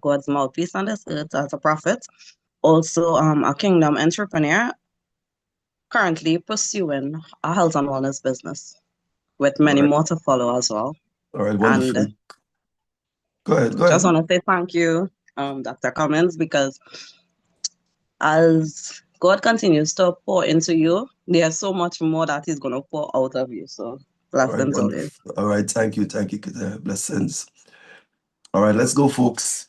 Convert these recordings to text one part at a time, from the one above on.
God's mouthpiece on this earth as a prophet, also a kingdom entrepreneur, currently pursuing a health and wellness business with All many right. more to follow as well. All right. And Wonderful. Go ahead. Go just ahead. want to say thank you, Dr. Cummings, because as God continues to pour into you, there's so much more that He's going to pour out of you. So, All right. blessings always. Wonderful. All right. Thank you. Thank you. Blessings. All right. Let's go, folks.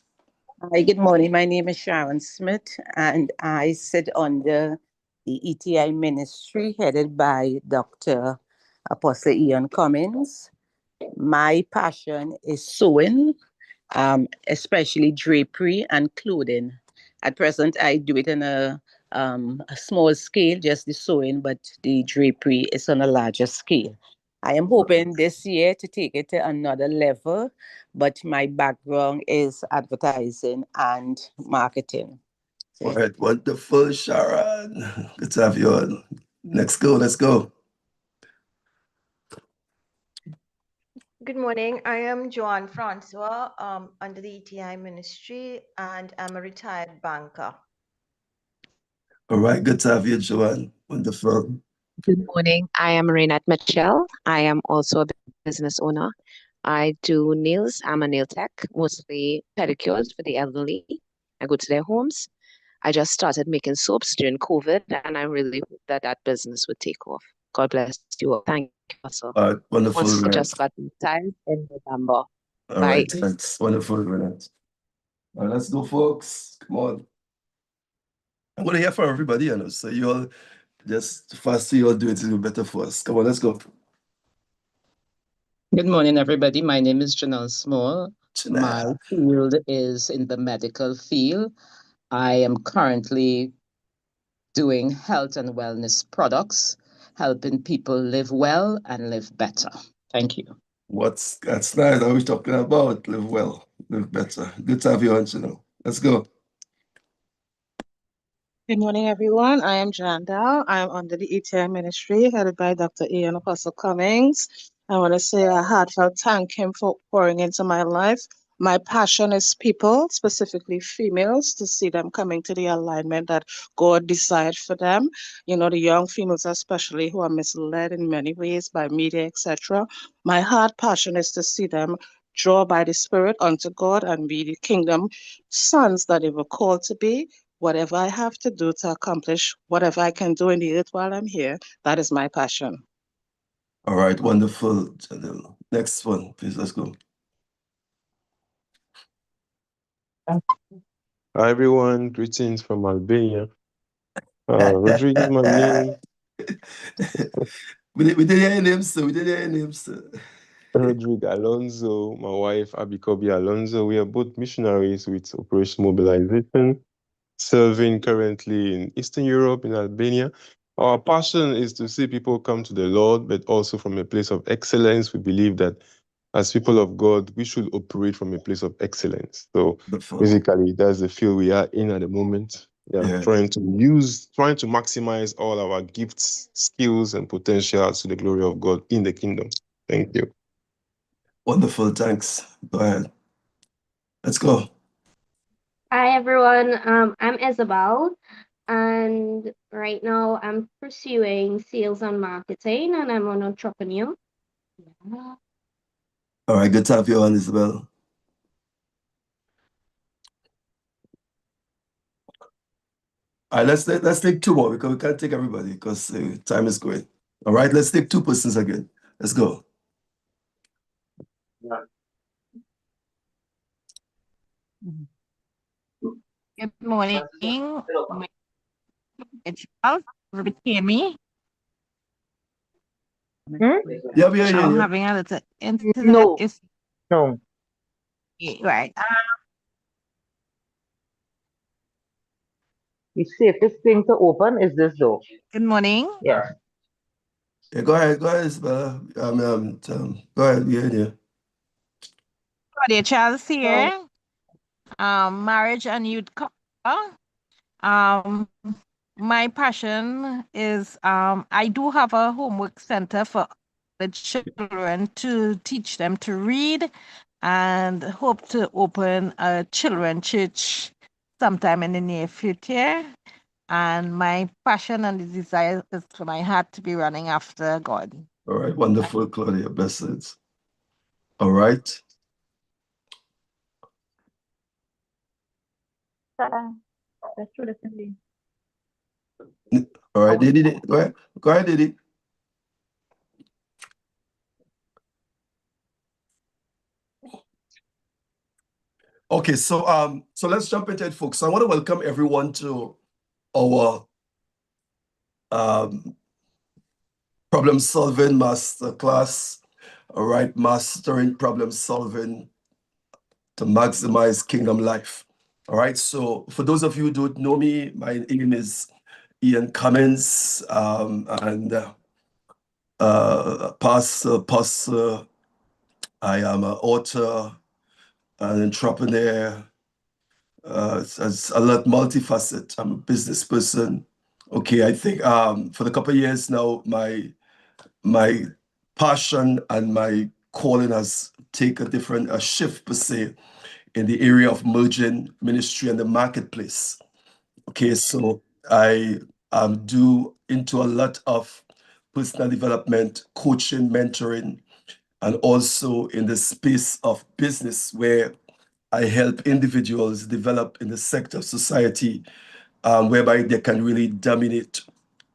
Hi, good morning. My name is Sharon Smith, and I sit under the ETI ministry headed by Dr. Apostle Ian Cummings. My passion is sewing, especially drapery and clothing. At present, I do it in a small scale, just the sewing, but the drapery is on a larger scale. I am hoping this year to take it to another level, but my background is advertising and marketing. All right. Wonderful, Sharon. Good to have you on. Let's go. Let's go. Good morning. I am Joanne Francois under the ETI ministry, and I'm a retired banker. All right. Good to have you, Joanne. Wonderful. Good morning. I am Renat Mitchell. I am also a business owner. I do nails. I'm a nail tech, mostly pedicures for the elderly. I go to their homes. I just started making soaps during COVID, and I really hope that that business would take off. God bless you all. Thank you, Russell. All right. Wonderful, Also, Renat. just got baptized in November. All Bye. right. Thanks. Wonderful, Renat. All right. Let's go, folks. Come on. I'm going to hear from everybody, you know. So you all, just the faster you all do it, it'll be better for us. Come on. Let's go. Good morning, everybody. My name is Janelle Small. My Janelle. field is in the medical field. I am currently doing health and wellness products, helping people live well and live better. Thank you. That's nice. I was talking about live well, live better. Good to have you on, Janelle. Let's go. Good morning, everyone. I am Jan Dow. I am under the ETI ministry headed by Dr. Ian Apostle Cummings. I want to say a heartfelt thank him for pouring into my life. My passion is people, specifically females, to see them coming to the alignment that God desired for them. You know, the young females especially who are misled in many ways by media, etc. My heart passion is to see them draw by the Spirit unto God and be the kingdom sons that they were called to be. Whatever I have to do to accomplish whatever I can do in the earth while I'm here, that is my passion. All right, wonderful, Janelle. Next one, please. Let's go. Hi everyone, greetings from Albania. Rodrigo is my name. We did hear your name, sir. We did hear your name, sir. Rodrigo Alonso, my wife Abikobi Alonso. We are both missionaries with Operation Mobilization, serving currently in Eastern Europe, in Albania. Our passion is to see people come to the Lord, but also from a place of excellence. We believe that as people of God, we should operate from a place of excellence. So basically, that's the field we are in at the moment. Trying to maximize all our gifts, skills, and potentials to the glory of God in the kingdom. Thank you. Wonderful, thanks. Go ahead. Let's go. Hi everyone, I'm Isabel, and right now I'm pursuing sales and marketing, and I'm an entrepreneur. Yeah. All right, good to have you on, Isabel. All right, let's take two more because we can't take everybody because time is going. All right, let's take two persons again. Let's go. Good morning. It's Charles. Everybody hear me? Yeah, we are here. I'm having a little internet No. issue. No. Right. The safest thing to open is this door. Good morning. Yes. Yeah, go ahead, Isabella. Go ahead, we are here. Claudia Charles here. Marriage and youth couple. My passion is I do have a homework center for the children to teach them to read and hope to open a children church sometime in the near future. And my passion and the desire is for my heart to be running after God. All right, wonderful, Claudia. Blessings. All right. That's true, definitely. All right, Didi. Go ahead. Go ahead, Didi. Okay, so let's jump into it, folks. I want to welcome everyone to our problem solving masterclass. All right, mastering problem solving to maximize kingdom life. All right, so for those of you who don't know me, my name is Ian Cummings, and pastor. I am an author, an entrepreneur, as a lot multifaceted. I'm a business person. Okay, I think for the couple of years now, my passion and my calling has taken a shift per se in the area of merging ministry and the marketplace. Okay, so I am due into a lot of personal development, coaching, mentoring, and also in the space of business where I help individuals develop in the sector of society whereby they can really dominate.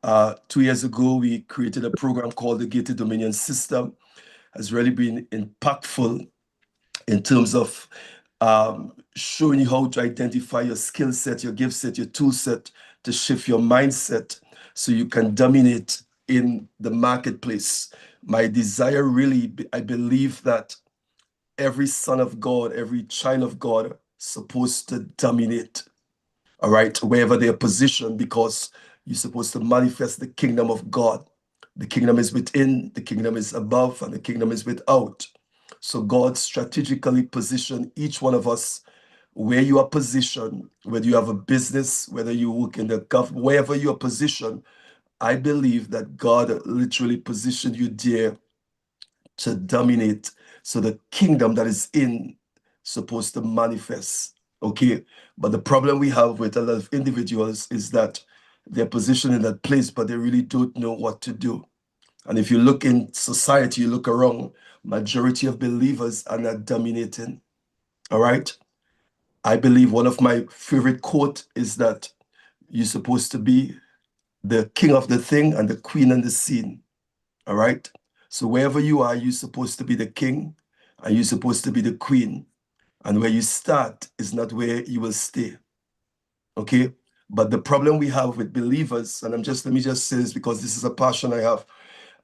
2 years ago, we created a program called the Gated Dominion System. Has really been impactful in terms of showing you how to identify your skill set, your gift set, your tool set to shift your mindset so you can dominate in the marketplace. My desire really, I believe that every son of God, every child of God supposed to dominate, all right, wherever they're positioned, because you're supposed to manifest the kingdom of God. The kingdom is within, the kingdom is above, and the kingdom is without. So God strategically positioned each one of us where you are positioned, whether you have a business, whether you work in the government, wherever you are positioned. I believe that God literally positioned you there to dominate. So the kingdom that is in supposed to manifest. Okay. But the problem we have with a lot of individuals is that they're positioned in that place, but they really don't know what to do. And if you look in society, you look around, majority of believers are not dominating. All right. I believe one of my favorite quote is that you're supposed to be the king of the thing and the queen on the scene. All right. So wherever you are, you're supposed to be the king and you're supposed to be the queen. And where you start is not where you will stay. Okay. But the problem we have with believers, and let me just say this because this is a passion I have.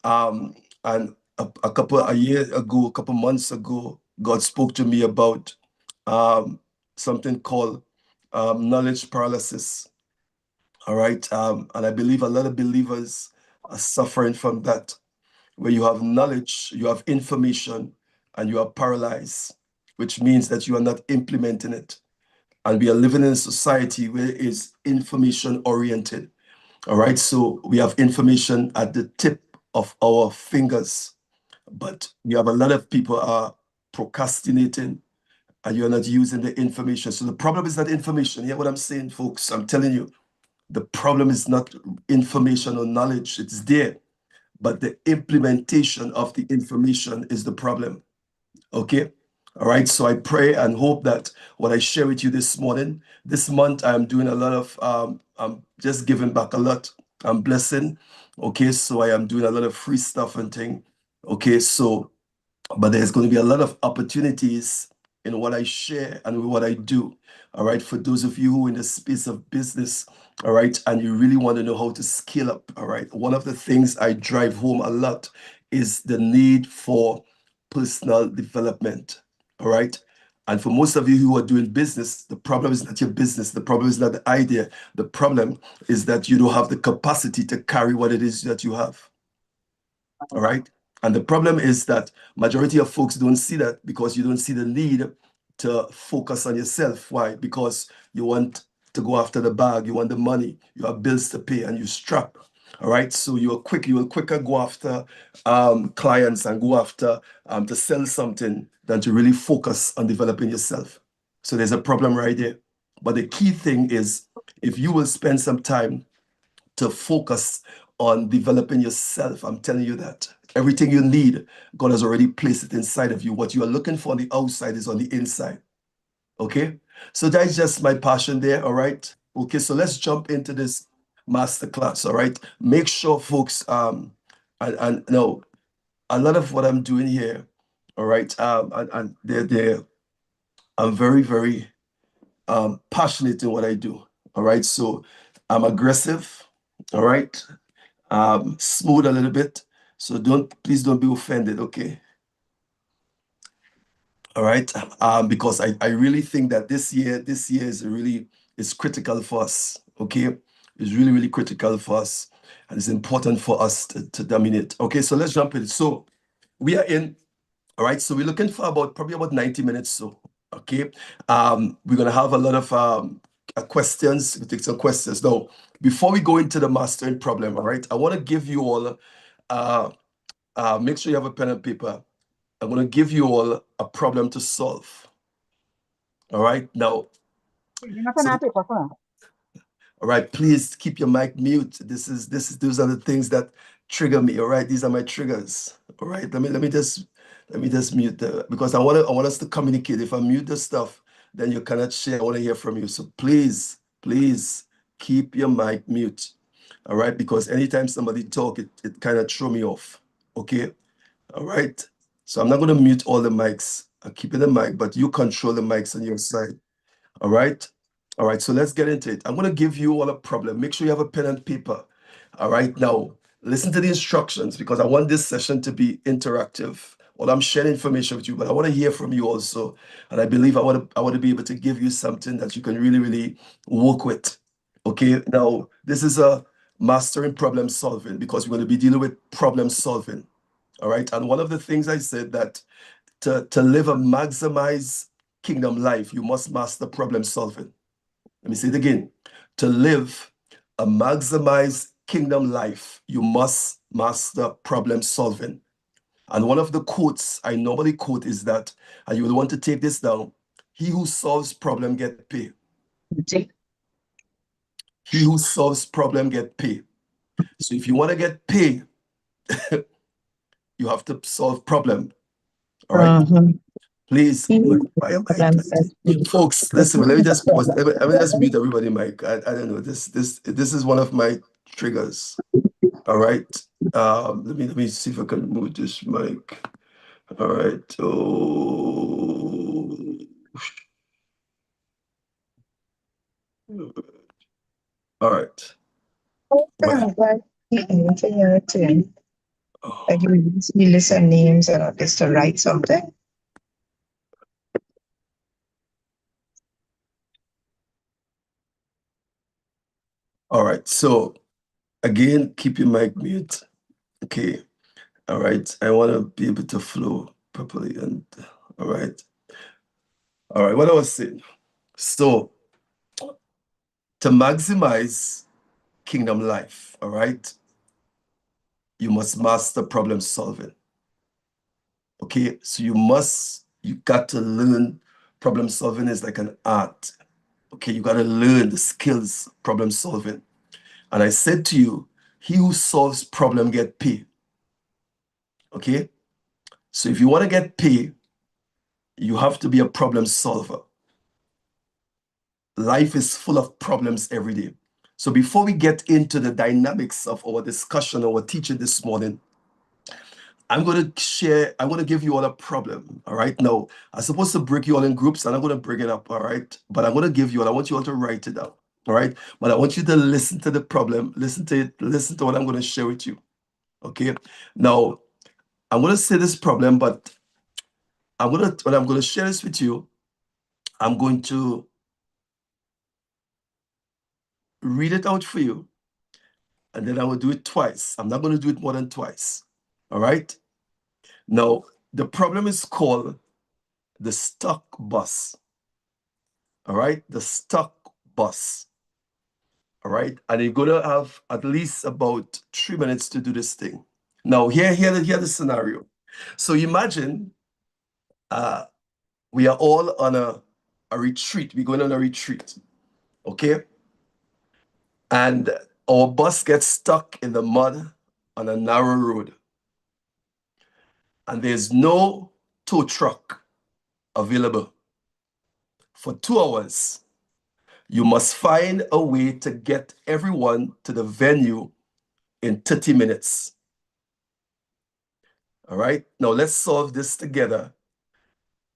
And a year ago, a couple months ago, God spoke to me about something called knowledge paralysis. All right. And I believe a lot of believers are suffering from that, where you have knowledge, you have information, and you are paralyzed, which means that you are not implementing it. And we are living in a society where it is information oriented. All right. So we have information at the tip of our fingers, but we have a lot of people are procrastinating and you're not using the information. So the problem is not information. Hear what I'm saying, folks? I'm telling you, the problem is not information or knowledge. It's there, but the implementation of the information is the problem. Okay. All right. So I pray and hope that what I share with you this morning, this month, I'm doing a lot of, I'm just giving back a lot. I'm blessing. Okay. So I am doing a lot of free stuff and thing. Okay. So, but there's going to be a lot of opportunities in what I share and what I do. All right. For those of you who are in the space of business, all right, and you really want to know how to scale up. All right. One of the things I drive home a lot is the need for personal development. All right. And for most of you who are doing business, the problem is not your business. The problem is not the idea. The problem is that you don't have the capacity to carry what it is that you have. All right. And the problem is that majority of folks don't see that because you don't see the need to focus on yourself. Why? Because you want to go after the bag, you want the money, you have bills to pay, and you strap. All right. So you will quicker go after clients and go after to sell something than to really focus on developing yourself. So there's a problem right there. But the key thing is, if you will spend some time to focus on developing yourself, I'm telling you that everything you need, God has already placed it inside of you. What you are looking for on the outside is on the inside. Okay? So that's just my passion there, all right? Okay, so let's jump into this masterclass, all right? Make sure, folks, and no, a lot of what I'm doing here, all right, and I'm very, very passionate in what I do, all right? So I'm aggressive, all right? Smooth a little bit, so please don't be offended, okay? All right, because I really think that this year is critical for us, okay? It's really, really critical for us, and it's important for us to dominate. Okay, so let's jump in. So we are in, all right, so we're looking for probably about 90 minutes, so, okay? We're gonna have a lot of questions, we'll take some questions. Now, before we go into the mastering problem, all right, I wanna give you all, make sure you have a pen and paper. I'm going to give you all a problem to solve. All right, now, all right, please keep your mic mute. Those are the things that trigger me. All right, these are my triggers. All right, let me just mute because I want us to communicate. If I mute the stuff, then you cannot share. I want to hear from you. So please keep your mic mute. All right, because anytime somebody talk, it kind of throw me off. Okay, all right. So I'm not going to mute all the mics. I'm keeping the mic, but you control the mics on your side. All right. All right. So let's get into it. I'm going to give you all a problem. Make sure you have a pen and paper. All right. Now, listen to the instructions because I want this session to be interactive. Well, I'm sharing information with you, but I want to hear from you also. And I believe I want to be able to give you something that you can really, really work with. Okay. Now, this is a mastering problem solving because we're going to be dealing with problem solving. All right. And one of the things I said that to live a maximized kingdom life, you must master problem solving. Let me say it again. To live a maximized kingdom life, you must master problem solving. And one of the quotes I normally quote is that, and you will want to take this down, he who solves problem get paid. He who solves problem get paid. So if you want to get paid, you have to solve problem. All right. Please, folks, listen. Let me just pause. Let me just mute everybody, Mike. I don't know. This is one of my triggers. All right. Let me see if I can move this mic. All right. Oh. All right. Like you listen names and just to write something. All right. So again, keep your mic mute. Okay. All right. I want to be able to flow properly. And all right. All right. What I was saying. So to maximize kingdom life, all right, you must master problem solving. Okay. So you got to learn problem solving is like an art. Okay. You got to learn the skills problem solving. And I said to you, he who solves problem get paid. Okay. So if you want to get paid, you have to be a problem solver. Life is full of problems every day. So before we get into the dynamics of our discussion, our teaching this morning, I'm going to give you all a problem. All right. Now, I'm supposed to break you all in groups and I'm going to break it up. All right. But I'm going to give you all, I want you all to write it down. All right. But I want you to listen to the problem, listen to it, listen to what I'm going to share with you. Okay. Now, I'm going to say this problem, but when I'm going to share this with you, I'm going to read it out for you. And then I will do it twice. I'm not going to do it more than twice. All right. Now, the problem is called the stuck bus. All right. The stuck bus. All right. And you're going to have at least about 3 minutes to do this thing. Now, here the scenario. So imagine we are all on a retreat. We're going on a retreat, okay? And our bus gets stuck in the mud on a narrow road. And there's no tow truck available. For 2 hours, you must find a way to get everyone to the venue in 30 minutes. All right, now let's solve this together.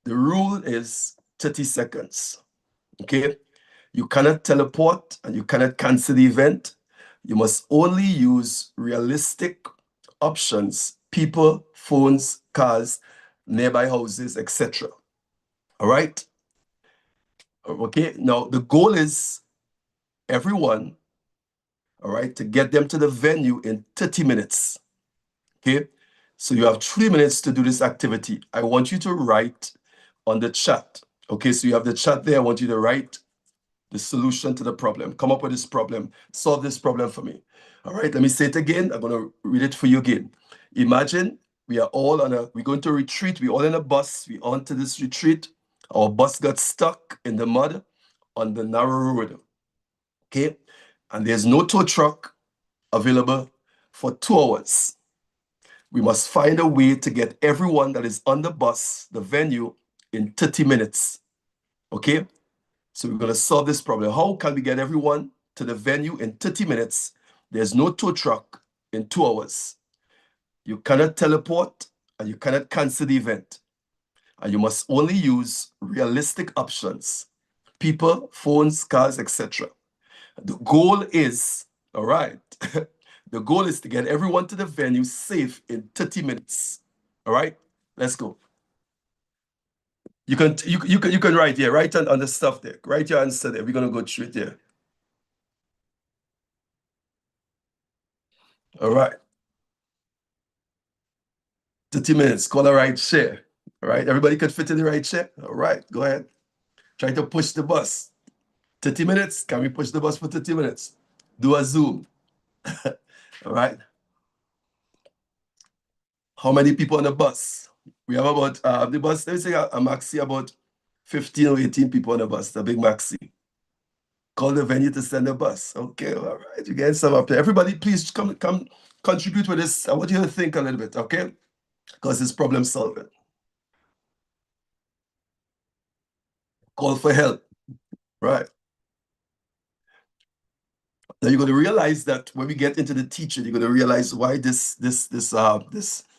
The rule is 30 seconds, okay? You cannot teleport and you cannot cancel the event. You must only use realistic options, people, phones, cars, nearby houses, etc. All right? Okay, now the goal is everyone, all right, to get them to the venue in 30 minutes. Okay, so you have 3 minutes to do this activity. I want you to write on the chat. Okay, so you have the chat there. I want you to write the solution to the problem. Come up with this problem. Solve this problem for me. All right, let me say it again. I'm going to read it for you again. Imagine we are all we're going to retreat. We're all in a bus. We're on to this retreat. Our bus got stuck in the mud on the narrow road. Okay, and there's no tow truck available for 2 hours. We must find a way to get everyone that is on the bus, the venue, in 30 minutes. Okay? So we're going to solve this problem. How can we get everyone to the venue in 30 minutes? There's no tow truck in 2 hours. You cannot teleport and you cannot cancel the event. And you must only use realistic options, people, phones, cars, etc. The goal is, all right, the goal is to get everyone to the venue safe in 30 minutes. All right, let's go. You can write here, write on the stuff there. Write your answer there. We're gonna go through it there. All right. 30 minutes, call a ride share. All right, everybody could fit in the ride share? All right, go ahead. Try to push the bus. 30 minutes, can we push the bus for 30 minutes? Do a Zoom. All right. How many people on the bus? We have about, the bus, let me say a maxi about 15 or 18 people on the bus, the big maxi. Call the venue to send a bus. Okay, all right, you get some up there. Everybody, please come contribute with this. I want you to think a little bit, okay? Because it's problem solving. Call for help, right? Now you're going to realize that when we get into the teaching, you're going to realize why this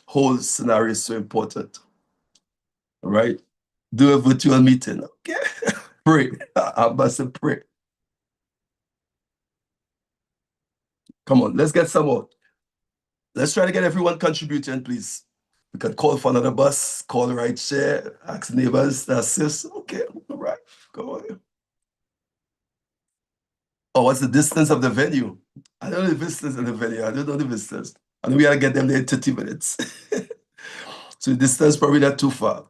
whole scenario is so important. All right? Do a virtual meeting, okay? Pray. I must pray. Come on, let's get some more. Let's try to get everyone contributing, please. We can call for another bus, call the right share, ask neighbors to assist. Okay, all right, come on. Oh, what's the distance of the venue? I don't know the distance of the venue. I don't know the distance. I know we gotta get them there in 30 minutes. So the distance probably not too far.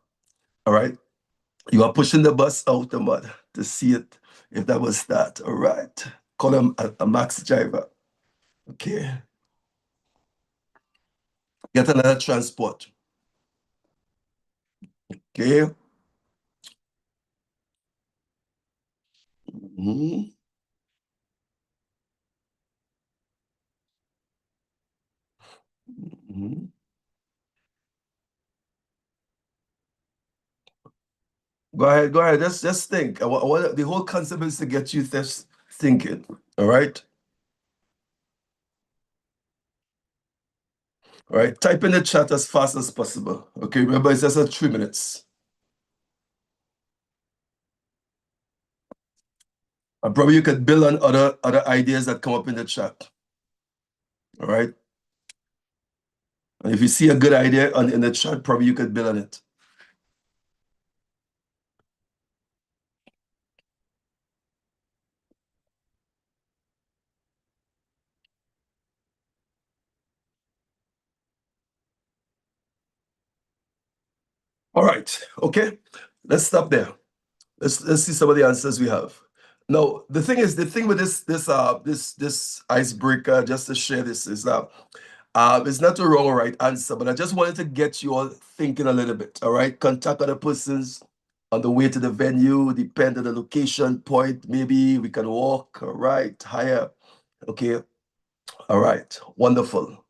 All right. You are pushing the bus out the mud to see it if that was that. All right. Call him a max driver. Okay. Get another transport. Okay. Mm-hmm. Mm-hmm. Go ahead, go ahead. Just think. The whole concept is to get you thinking. All right. All right. Type in the chat as fast as possible. Okay. Remember, it's just 3 minutes. And probably you could build on other ideas that come up in the chat. All right. And if you see a good idea in the chat, probably you could build on it. All right. Okay. Let's stop there. Let's see some of the answers we have. Now, the thing with this icebreaker, just to share this, is that It's not a wrong or right answer, but I just wanted to get you all thinking a little bit. All right, contact other persons on the way to the venue, depend on the location point. Maybe we can walk. All right, higher. Okay. All right, wonderful.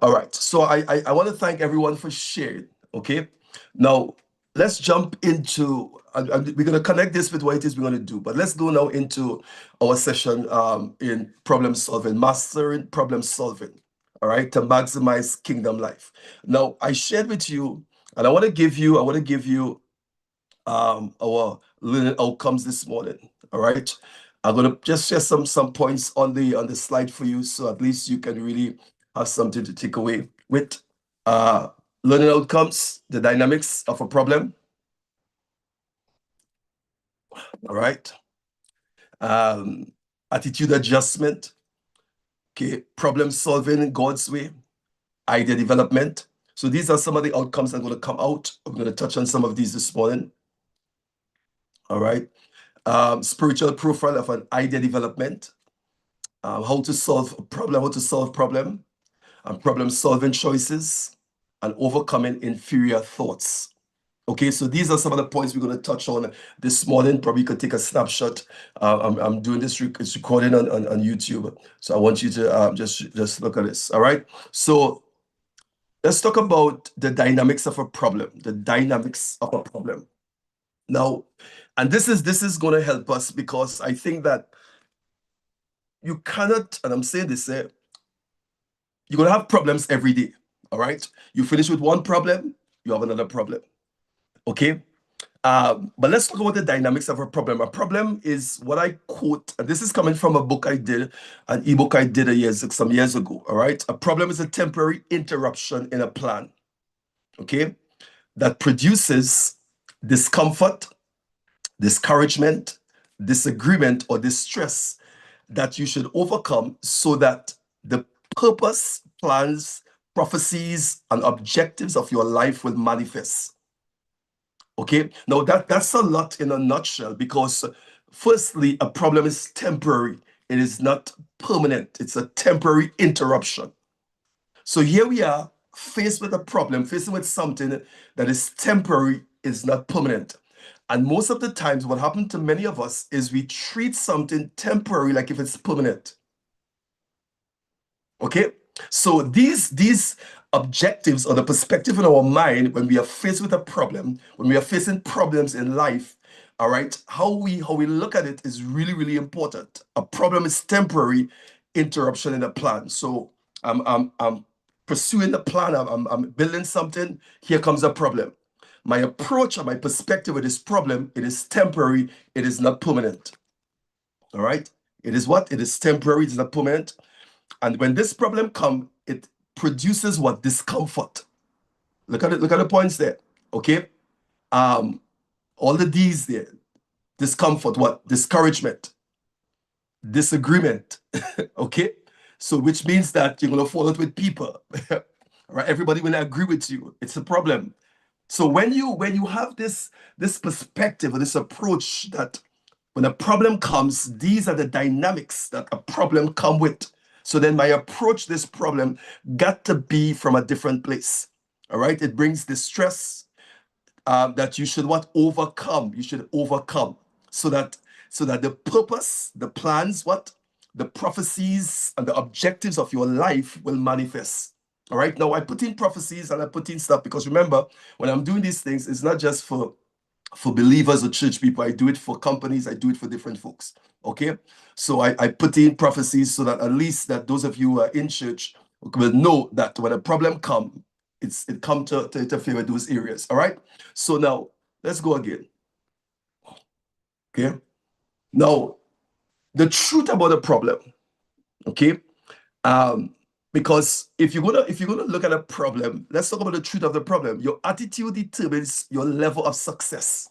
All right, so I want to thank everyone for sharing. Okay, now let's jump into. We're going to connect this with what it is we're going to do, but let's go now into our session in problem solving, mastering problem solving. All right, to maximize kingdom life. Now I shared with you, and I want to give you our learning outcomes this morning. All right, I'm gonna just share some points on the slide for you, so at least you can really have something to take away with learning outcomes, the dynamics of a problem. All right, attitude adjustment. Okay, problem solving God's way, idea development. So these are some of the outcomes that are going to come out. I'm going to touch on some of these this morning. All right. Spiritual profile of an idea development, how to solve a problem, and problem solving choices, and overcoming inferior thoughts. Okay, so these are some of the points we're going to touch on this morning. Probably you could take a snapshot. I'm doing this, it's recording on YouTube. So I want you to just look at this. All right. So let's talk about the dynamics of a problem, Now, and this is going to help us because I think that you cannot, and I'm saying this, you're going to have problems every day. All right. You finish with one problem, you have another problem. Okay. But let's talk about the dynamics of a problem. A problem is what I quote, and this is coming from a book I did, an ebook I did some years ago. All right. A problem is a temporary interruption in a plan. Okay. That produces discomfort, discouragement, disagreement, or distress that you should overcome so that the purpose, plans, prophecies, and objectives of your life will manifest. Okay, now that's a lot in a nutshell because firstly, a problem is temporary. It is not permanent. It's a temporary interruption. So here we are faced with a problem, facing with something that is temporary, is not permanent. And most of the times what happens to many of us is we treat something temporary like if it's permanent. Okay, so these objectives or the perspective in our mind when we are faced with a problem, when we are facing problems in life, all right, how we look at it is really, really important. A problem is temporary interruption in a plan. So I'm pursuing the plan, I'm building something, here comes a problem. My approach or my perspective with this problem, it is temporary, it is not permanent. All right, it is what? It is temporary, it is not permanent. And when this problem comes, it produces what? Discomfort. Look at it, look at the points there. Okay. All the D's there. Discomfort, what? Discouragement, disagreement. Okay. So which means that you're gonna fall out with people. Right? Everybody will agree with you. It's a problem. So when you have this perspective or this approach that when a problem comes, these are the dynamics that a problem come with. So then my approach to this problem got to be from a different place. All right, it brings distress that you should what? Overcome. You should overcome so that the purpose, the plans, what? The prophecies and the objectives of your life will manifest. All right. Now I put in prophecies and I put in stuff because remember, when I'm doing these things, it's not just for believers or church people. I do it for companies. I do it for different folks. Okay. So I put in prophecies so that at least that those of you who are in church will know that when a problem comes, it come to interfere with those areas. All right. So now let's go again. Okay. Now the truth about the problem. Okay. Because if you're gonna look at a problem, let's talk about the truth of the problem. Your attitude determines your level of success.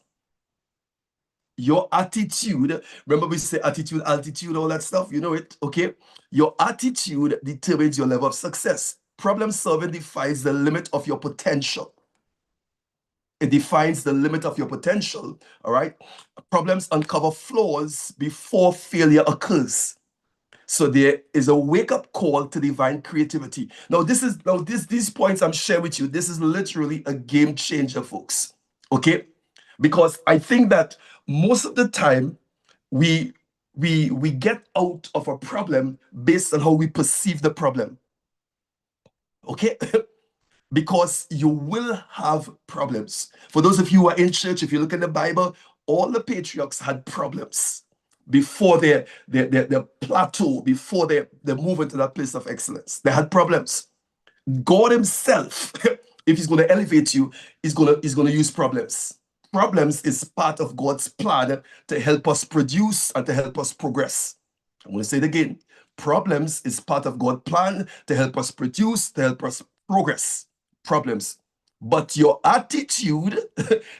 Your attitude, remember we say attitude, altitude, all that stuff, you know it, okay? Your attitude determines your level of success. Problem solving defines the limit of your potential. It defines the limit of your potential, all right? Problems uncover flaws before failure occurs. So there is a wake-up call to divine creativity. Now, these points I'm sharing with you, this is literally a game changer, folks. Okay? Because I think that most of the time we get out of a problem based on how we perceive the problem. Okay? Because you will have problems. For those of you who are in church, if you look in the Bible, all the patriarchs had problems before their plateau, before they move into that place of excellence. They had problems. God himself, if he's going to elevate you, he's going to use problems. Problems is part of God's plan to help us produce and to help us progress. I'm going to say it again. Problems is part of God's plan to help us produce, to help us progress. Problems. But your attitude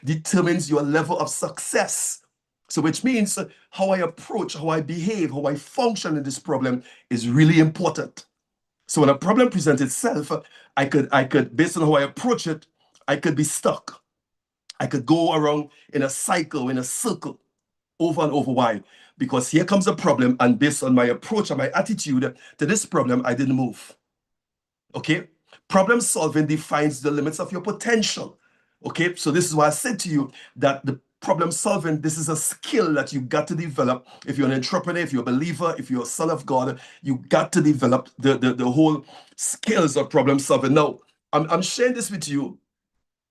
determines your level of success. So which means how I approach, how I behave, how I function in this problem is really important. So when a problem presents itself, I could, based on how I approach it, I could be stuck. I could go around in a cycle, in a circle, over and over. Why? Because here comes a problem, and based on my approach and my attitude to this problem, I didn't move. Okay? Problem solving defines the limits of your potential. Okay? So this is why I said to you that the problem solving, this is a skill that you got to develop. If you're an entrepreneur, if you're a believer, if you're a son of God, you got to develop the whole skills of problem solving. Now, I'm sharing this with you.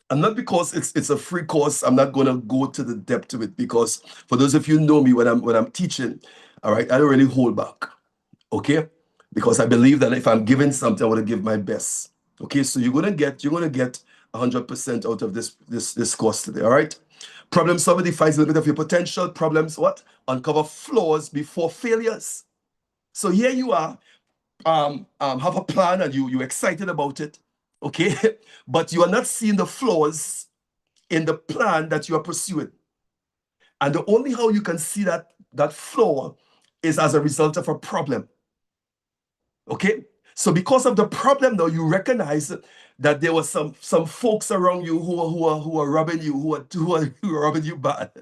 And not because it's a free course, I'm not going to go to the depth of it, because for those of you who know me when I'm teaching, all right, I don't really hold back, okay? Because I believe that if I'm giving something, I want to give my best, okay? So you're gonna get 100% out of this course today, all right? Problem solving defines the limit of your potential. Problems what? Uncover flaws before failures. So here you are, have a plan and you're excited about it, okay? But you are not seeing the flaws in the plan that you are pursuing. And the only how you can see that flaw is as a result of a problem. Okay? So because of the problem now, you recognize that there was some folks around you who are robbing you, who are robbing you bad.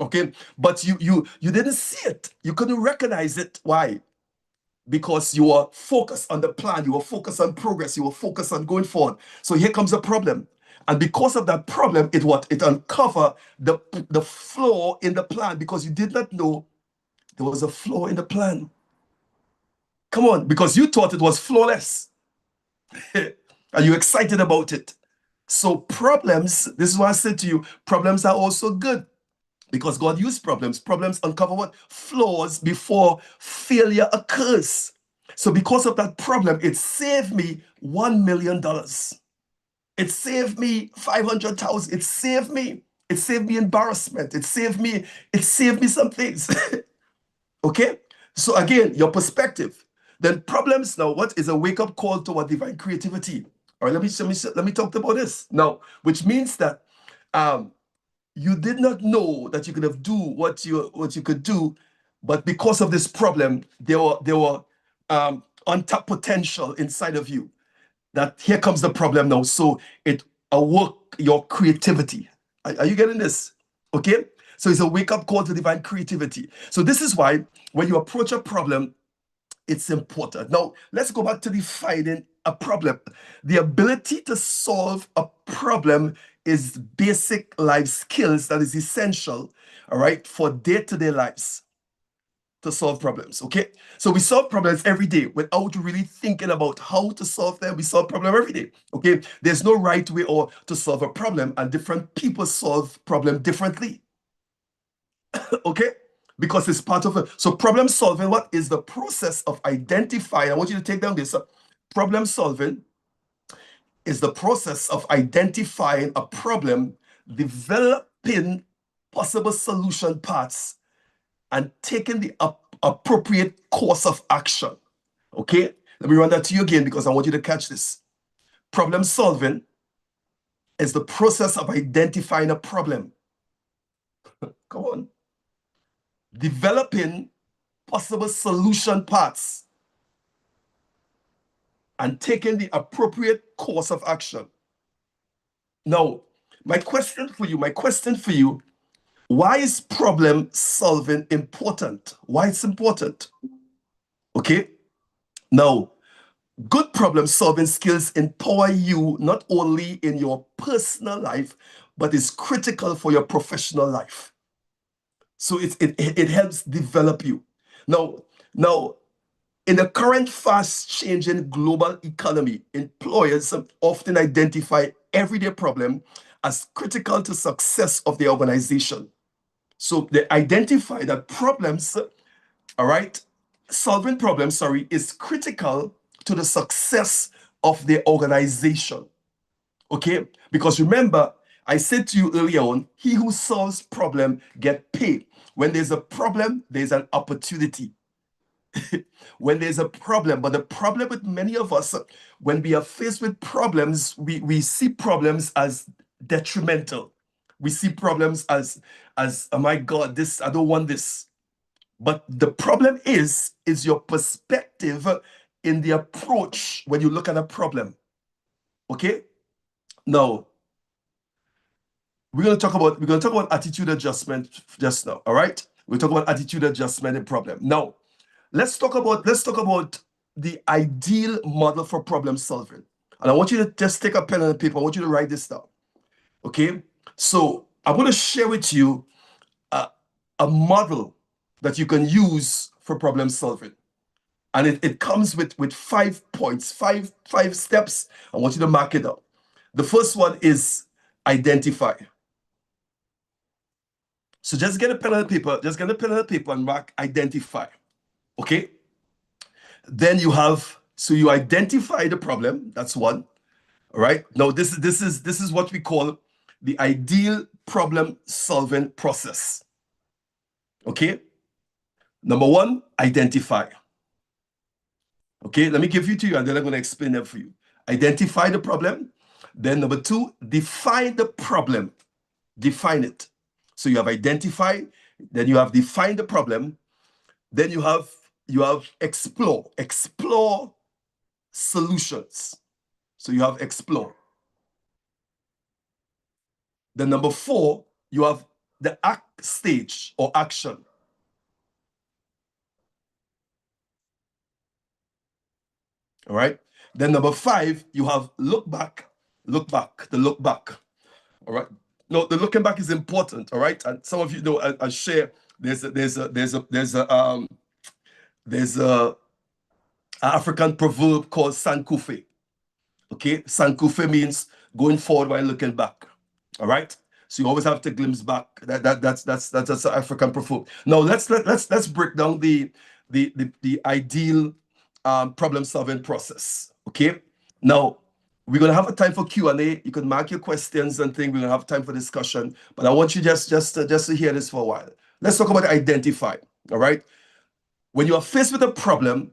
Okay? But you didn't see it. You couldn't recognize it. Why? Because you are focused on the plan, you are focused on progress, you are focused on going forward. So here comes a problem. And because of that problem, it uncovered the flaw in the plan, because you did not know there was a flaw in the plan. Come on, because you thought it was flawless. Are you excited about it? So problems, this is why I said to you, problems are also good. Because God used problems. Problems uncover what? Flaws before failure occurs. So because of that problem, it saved me $1 million. It saved me 500,000. It saved me embarrassment. It saved me some things. Okay? So again, your perspective. Then problems now, what is a wake-up call to what divine creativity? All right, let me talk about this now, which means that you did not know that you could have do what you could do, but because of this problem, there were untapped potential inside of you. That here comes the problem now. So it awoke your creativity. Are you getting this? Okay. So it's a wake-up call to divine creativity. So this is why when you approach a problem, it's important. Now, let's go back to defining a problem. The ability to solve a problem is basic life skills that is essential, all right, for day-to-day lives to solve problems, okay? So we solve problems every day without really thinking about how to solve them. We solve problems every day, okay? There's no right way or to solve a problem, and different people solve problem differently, okay? Because it's part of it. So problem solving, what is the process of identifying? I want you to take down this. Problem solving is the process of identifying a problem, developing possible solution paths, and taking the appropriate course of action. Okay? Let me run that to you again because I want you to catch this. Problem solving is the process of identifying a problem. Come on. Developing possible solution paths and taking the appropriate course of action. Now, my question for you, why is problem solving important? Why it's important? Okay? Now, good problem solving skills empower you not only in your personal life, but is critical for your professional life. So it helps develop you. Now, in the current fast-changing global economy, employers often identify everyday problem as critical to success of the organization. So they identify that problems, all right, solving problems, sorry, is critical to the success of the organization. Okay? Because remember, I said to you earlier on, he who solves problem get paid. When there's a problem, there's an opportunity. When there's a problem, but the problem with many of us, when we are faced with problems, we see problems as detrimental. We see problems as oh my God, this, I don't want this. But the problem is your perspective in the approach when you look at a problem. Okay? Now, we're gonna talk about attitude adjustment just now. All right? We'll talk about attitude adjustment and problem. Now, let's talk about the ideal model for problem solving. And I want you to just take a pen and a paper. I want you to write this down. Okay? So I'm going to share with you a model that you can use for problem solving. And it comes with 5 points, five steps. I want you to mark it up. The first one is identify. So just get a pen and a paper, and mark identify. Okay? Then you identify the problem. That's one. All right. Now this is what we call the ideal problem solving process. Okay. Number one, identify. Okay, let me give you to you and then I'm going to explain them for you. Identify the problem. Then number two, define the problem. Define it. So you have identified, then you have defined the problem, then you have explore. Explore solutions. So you have explore. Then number four, you have the act stage or action. All right. Then number five, you have look back. Look back. All right. No, the looking back is important. All right. And some of you know, I share. There's a African proverb called sankufe. Okay, sankufe means going forward while looking back. All right. So you always have to glimpse back. That's an African proverb. Now let's break down the ideal problem solving process. Okay. Now we're gonna have a time for Q&A. You can mark your questions and things. We're gonna have time for discussion. But I want you just to hear this for a while. Let's talk about identify. All right. When you are faced with a problem,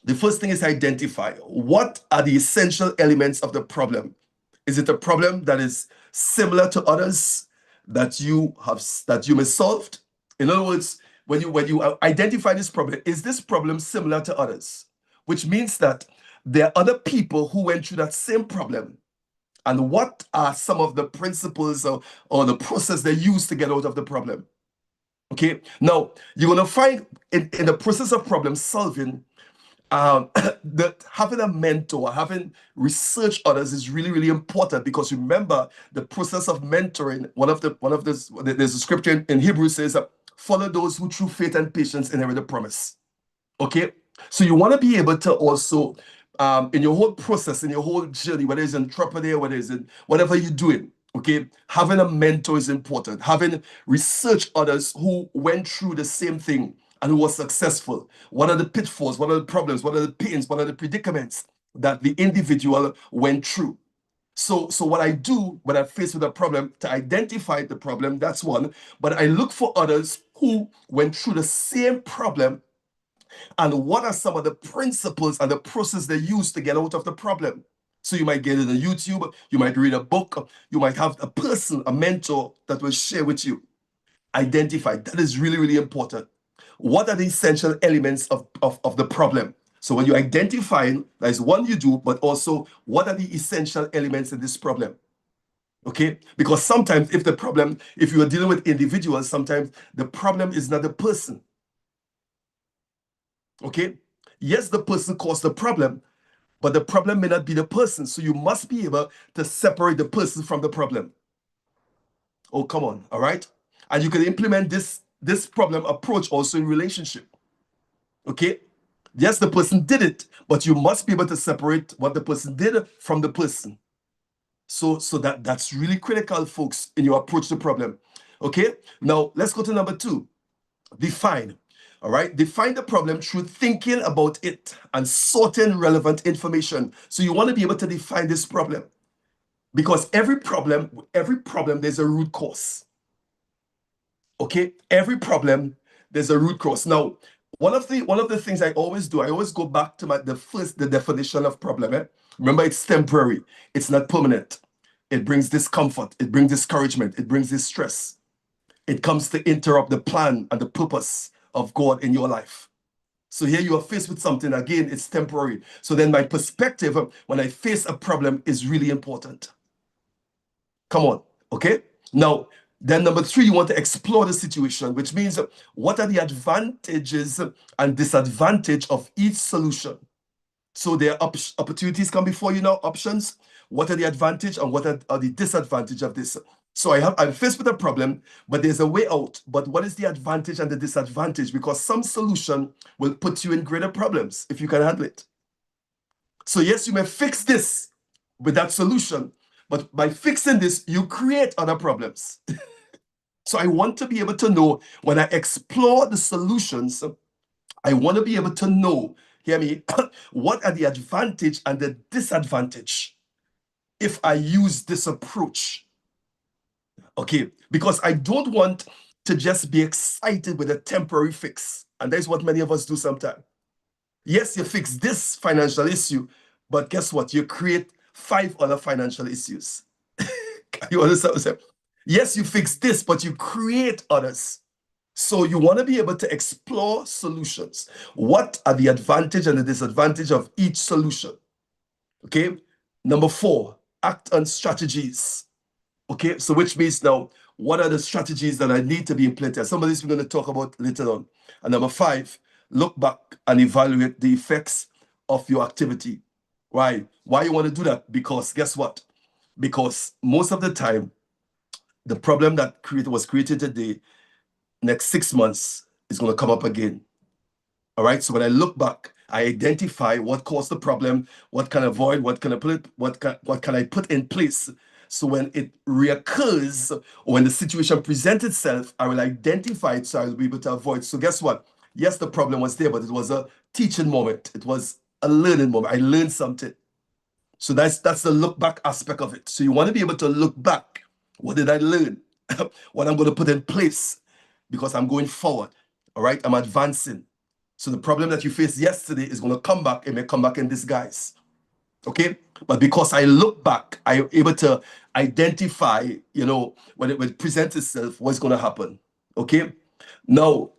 the first thing is identify. What are the essential elements of the problem? Is it a problem that is similar to others that you may solve? In other words, when you identify this problem, is this problem similar to others? Which means that there are other people who went through that same problem. And what are some of the principles or the process they use to get out of the problem? Okay, now you're going to find in the process of problem solving, that having a mentor, having research others is really, really important, because remember the process of mentoring. There's a scripture in Hebrew says, follow those who through faith and patience inherit the promise. Okay, so you want to be able to also, in your whole process, in your whole journey, whether it's entrepreneur, whether it's in whatever you're doing, okay, having a mentor is important. Having research others who went through the same thing and who was successful. What are the pitfalls? What are the problems? What are the pains? What are the predicaments that the individual went through? So what I do when I'm faced with a problem, to identify the problem, that's one. But I look for others who went through the same problem, and what are some of the principles and the process they use to get out of the problem. So you might get it on YouTube, you might read a book, you might have a person, a mentor that will share with you. Identify. That is really, really important. What are the essential elements of the problem? So when you identify, there's one you do, but also what are the essential elements in this problem? Okay, because sometimes if you are dealing with individuals, sometimes the problem is not the person. Okay, Yes, the person caused the problem, but the problem may not be the person. So you must be able to separate the person from the problem. Oh, come on, all right? And you can implement this problem approach also in relationship. Okay? Yes, the person did it, but you must be able to separate what the person did from the person. So that's really critical, folks, in your approach to problem. Okay? Now, let's go to number 2. Define. All right? Define the problem through thinking about it and sorting relevant information. So you want to be able to define this problem. Because every problem, there's a root cause. Okay? Every problem, there's a root cause. Now, one of the things I always do, I always go back to the definition of problem. Remember, it's temporary. It's not permanent. It brings discomfort. It brings discouragement. It brings distress. It comes to interrupt the plan and the purpose of God in your life. So here you are faced with something. Again, it's temporary. So then my perspective when I face a problem is really important. Come on, okay? Now, then number 3, you want to explore the situation, which means what are the advantages and disadvantages of each solution? So there are opportunities come before you now, options. What are the advantage and what are the disadvantage of this? So I'm faced with a problem, but there's a way out. But what is the advantage and the disadvantage? Because some solution will put you in greater problems if you can handle it. So yes, you may fix this with that solution, but by fixing this, you create other problems. So I want to be able to know when I explore the solutions, I want to be able to know, hear me, what are the advantage and the disadvantage if I use this approach. Okay, because I don't want to just be excited with a temporary fix. And that's what many of us do sometimes. Yes, you fix this financial issue, but guess what? You create 5 other financial issues. You understand what I'm saying? Yes, you fix this, but you create others. So you want to be able to explore solutions. What are the advantage and the disadvantage of each solution? Okay. Number 4, act on strategies. Okay, so which means now, what are the strategies that I need to be implemented? Some of this we're going to talk about later on. And number 5, look back and evaluate the effects of your activity. Why? Why you want to do that? Because guess what? Because most of the time, the problem that was created today, next 6 months is going to come up again. All right. So when I look back, I identify what caused the problem, what can I avoid, what can I put in place. So when it reoccurs, or when the situation presents itself, I will identify it so I will be able to avoid. So guess what? Yes, the problem was there, but it was a teaching moment. It was a learning moment. I learned something. So that's the look back aspect of it. So you want to be able to look back. What did I learn? What I'm going to put in place because I'm going forward. All right, I'm advancing. So the problem that you faced yesterday is going to come back. It may come back in disguise. Okay, but because I look back, I'm able to identify, when it presents itself, what's going to happen. Okay, now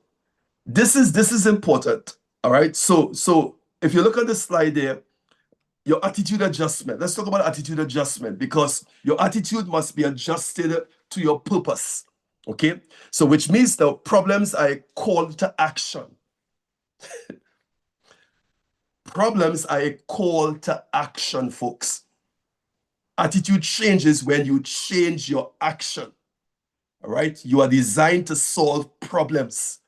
this is important. All right, so if you look at the slide there, your attitude adjustment. Let's talk about attitude adjustment because your attitude must be adjusted to your purpose. Okay, so which means the problems are a call to action. Problems are a call to action, folks. Attitude changes when you change your action. All right, you are designed to solve problems.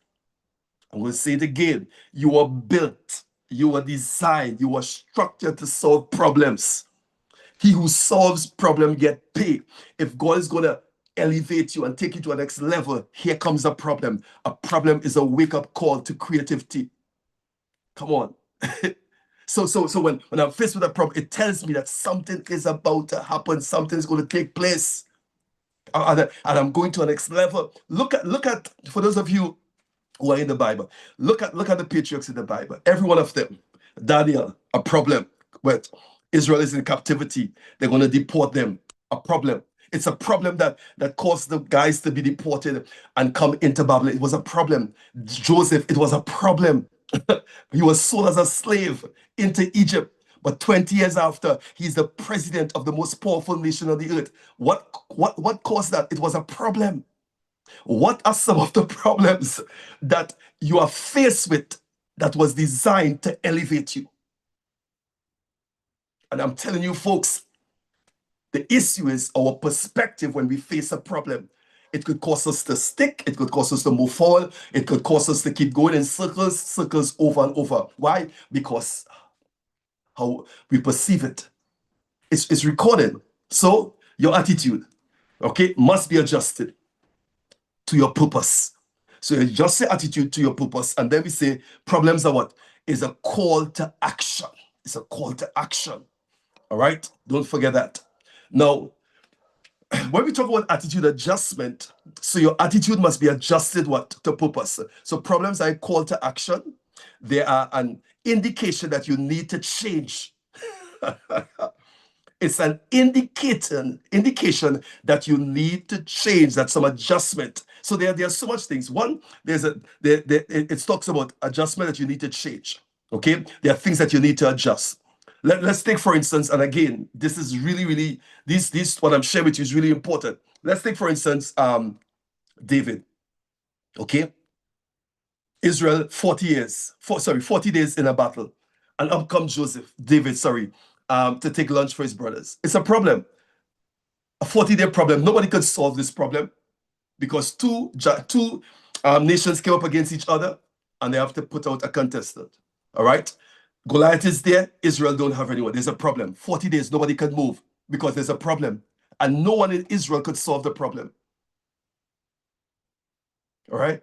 I'm going to say it again. You are built, you are designed, you are structured to solve problems. He who solves problem get paid. If God is going to elevate you and take you to a next level, here comes a problem. A problem is a wake-up call to creativity. Come on. So when I'm faced with a problem, it tells me that something is about to happen. Something is going to take place. And I'm going to a next level. Look at, for those of you who are in the Bible, look at the patriarchs in the Bible. Every one of them. Daniel, a problem. But Israel is in captivity. They're going to deport them. A problem. It's a problem that caused the guys to be deported and come into Babylon. It was a problem. Joseph, it was a problem. He was sold as a slave into Egypt. But 20 years after, he's the president of the most powerful nation on the earth. What caused that? It was a problem. What are some of the problems that you are faced with that was designed to elevate you. And I'm telling you, folks, the issue is our perspective when we face a problem. It could cause us to stick. It could cause us to move forward. It could cause us to keep going in circles over and over. Why? Because how we perceive it. It's recorded. So your attitude, okay, must be adjusted to your purpose. So you adjust your attitude to your purpose. And then we say problems are what? Is a call to action. It's a call to action. All right? Don't forget that. Now, when we talk about attitude adjustment, so your attitude must be adjusted what? To purpose. So problems are a call to action. They are an indication that you need to change. It's an indication that you need to change, that some adjustment. So there are so much things. One, it talks about adjustment that you need to change. Okay, there are things that you need to adjust. Let's take, for instance, and again, this is really this what I'm sharing with you is really important. Let's take, for instance, David. Okay, Israel 40 days in a battle, and up comes David, to take lunch for his brothers. It's a problem, a 40-day problem. Nobody could solve this problem because two nations came up against each other, and they have to put out a contestant. All right, Goliath is there. Israel don't have anyone. There's a problem. 40 days, nobody can move because there's a problem, and no one in Israel could solve the problem. All right.